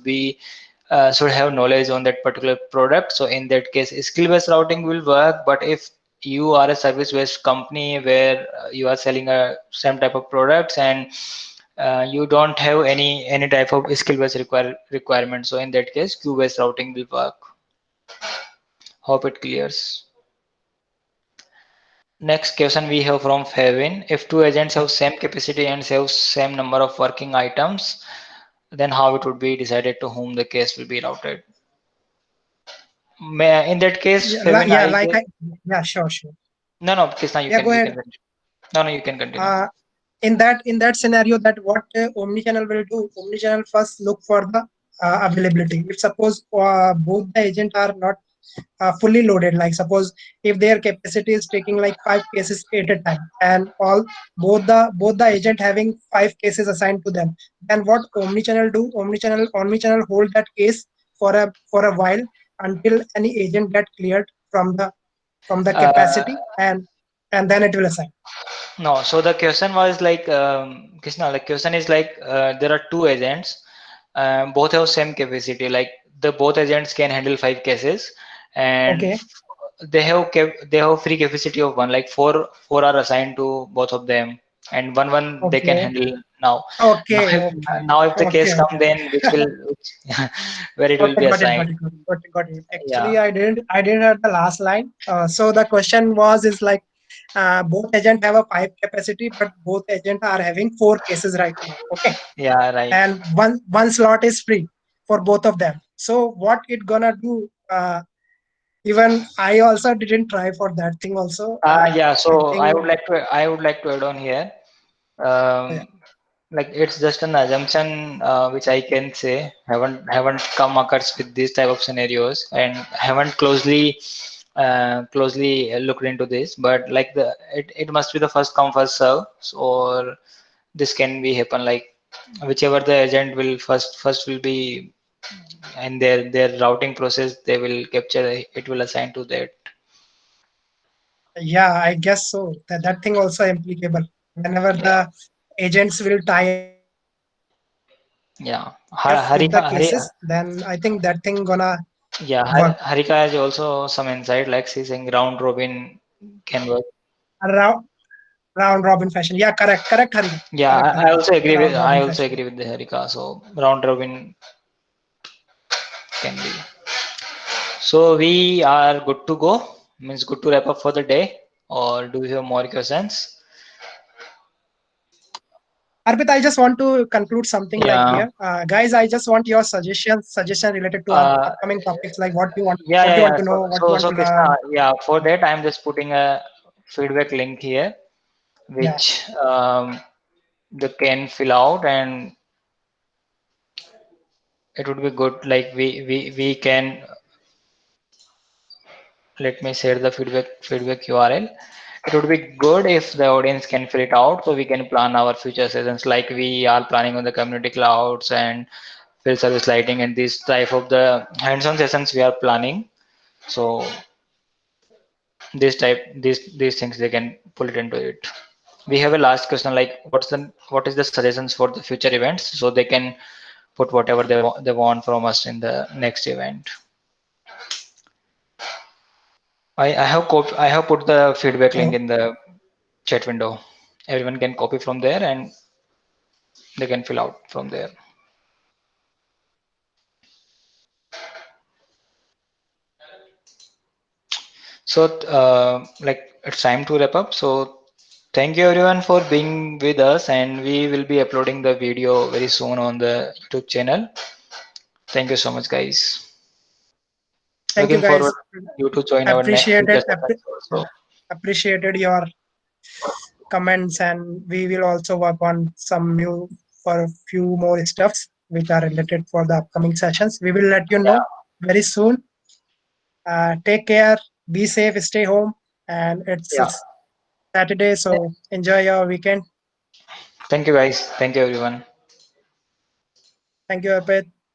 have knowledge on that particular product. So in that case, skill-based routing will work. But if you are a service-based company where you are selling a same type of products, and you don't have any type of skill-based requirement, so in that case, queue-based routing will work. Hope it clears. Next question we have from Fevin. If two agents have same capacity and have same number of working items, then how it would be decided to whom the case will be routed? In that case, Yeah, Fevin, yeah, I guess, yeah, sure, sure. no, no, Krishna, you Yeah, can go you ahead. can continue. No, no, you can continue. Uh, in that scenario, that what omnichannel will do, omnichannel first look for the availability. If suppose both the agent are not fully loaded, like suppose if their capacity is taking like 5 cases at a time, and all both the agent having 5 cases assigned to them, then what omnichannel do, omnichannel hold that case for a while until any agent get cleared from the Uh, capacity, and then it will assign. no, so the question was like, Krishna, the question is like, there are two agents, both have same capacity, like the both agents can handle 5 cases, and Okay, they have free capacity of one, like four are assigned to both of them, and one they can okay, handle now. Now okay, if okay, now if the okay, case come, okay. then which where it will Okay, be got it, assigned. got it, got it. Yeah, Actually, I didn't hear the last line. So the question was is like both agent have a 5 capacity, but both agent are having 4 cases right now. Okay, yeah, right. and one slot is free for both of them. So what it gonna do? Even I also didn't try for that thing. Also, Yeah, I so think I would like to add on here. yeah, Um, like it's just an assumption which I can say haven't come across with these type of scenarios and haven't closely looked into this, but like it must be the first come first serve, or this can be happen like whichever the agent will first will be, and their routing process they will capture, it will assign to that. Yeah, I guess so. That thing also applicable. Whenever Yeah, the agents will tie up with the cases, then I yeah. think that thing gonna work. Yeah, Harika has also some insight, like she's saying round robin can work. Round round robin fashion. Yeah, correct, Harika. Yeah, Correct, I Harika. also agree with Round I robin also fashion. agree with the Harika. So round robin can be. So we are good to go. Means good to wrap up for the day. Or do you have more questions? Arpit, I just want to conclude something like Yeah. here. Guys, I just want your suggestion related to our Uh, upcoming topics, like yeah, what yeah, you want yeah. to So, know, what you so, want so to Krishna, learn. yeah, for that, I'm just putting a feedback link here, Yeah. which they can fill out, and it would be good. Like we can, let me share the feedback URL. It would be good if the audience can fill it out so we can plan our future sessions, like we are planning on the community clouds and field service lighting and this type of the hands-on sessions we are planning. So these things they can pull it into it. We have a last question, like what is the suggestions for the future events, so they can put whatever they want from us in the next event. I have put the feedback link in the chat window. Everyone can copy from there and they can fill out from there. So, like it's time to wrap up. So, thank you everyone for being with us, and we will be uploading the video very soon on the YouTube channel. Thank you so much, guys. Thank you, Looking forward guys. you to join our future Appreciated sessions yeah, also. appreciated your comments, and we will also work on some new for a few more stuffs which are related for the upcoming sessions. We will let you know Yeah, very soon. Take care, be safe, stay home, and yeah. it's Saturday, so enjoy your weekend. Thank you, guys. Thank you, everyone. Thank you, Arpit.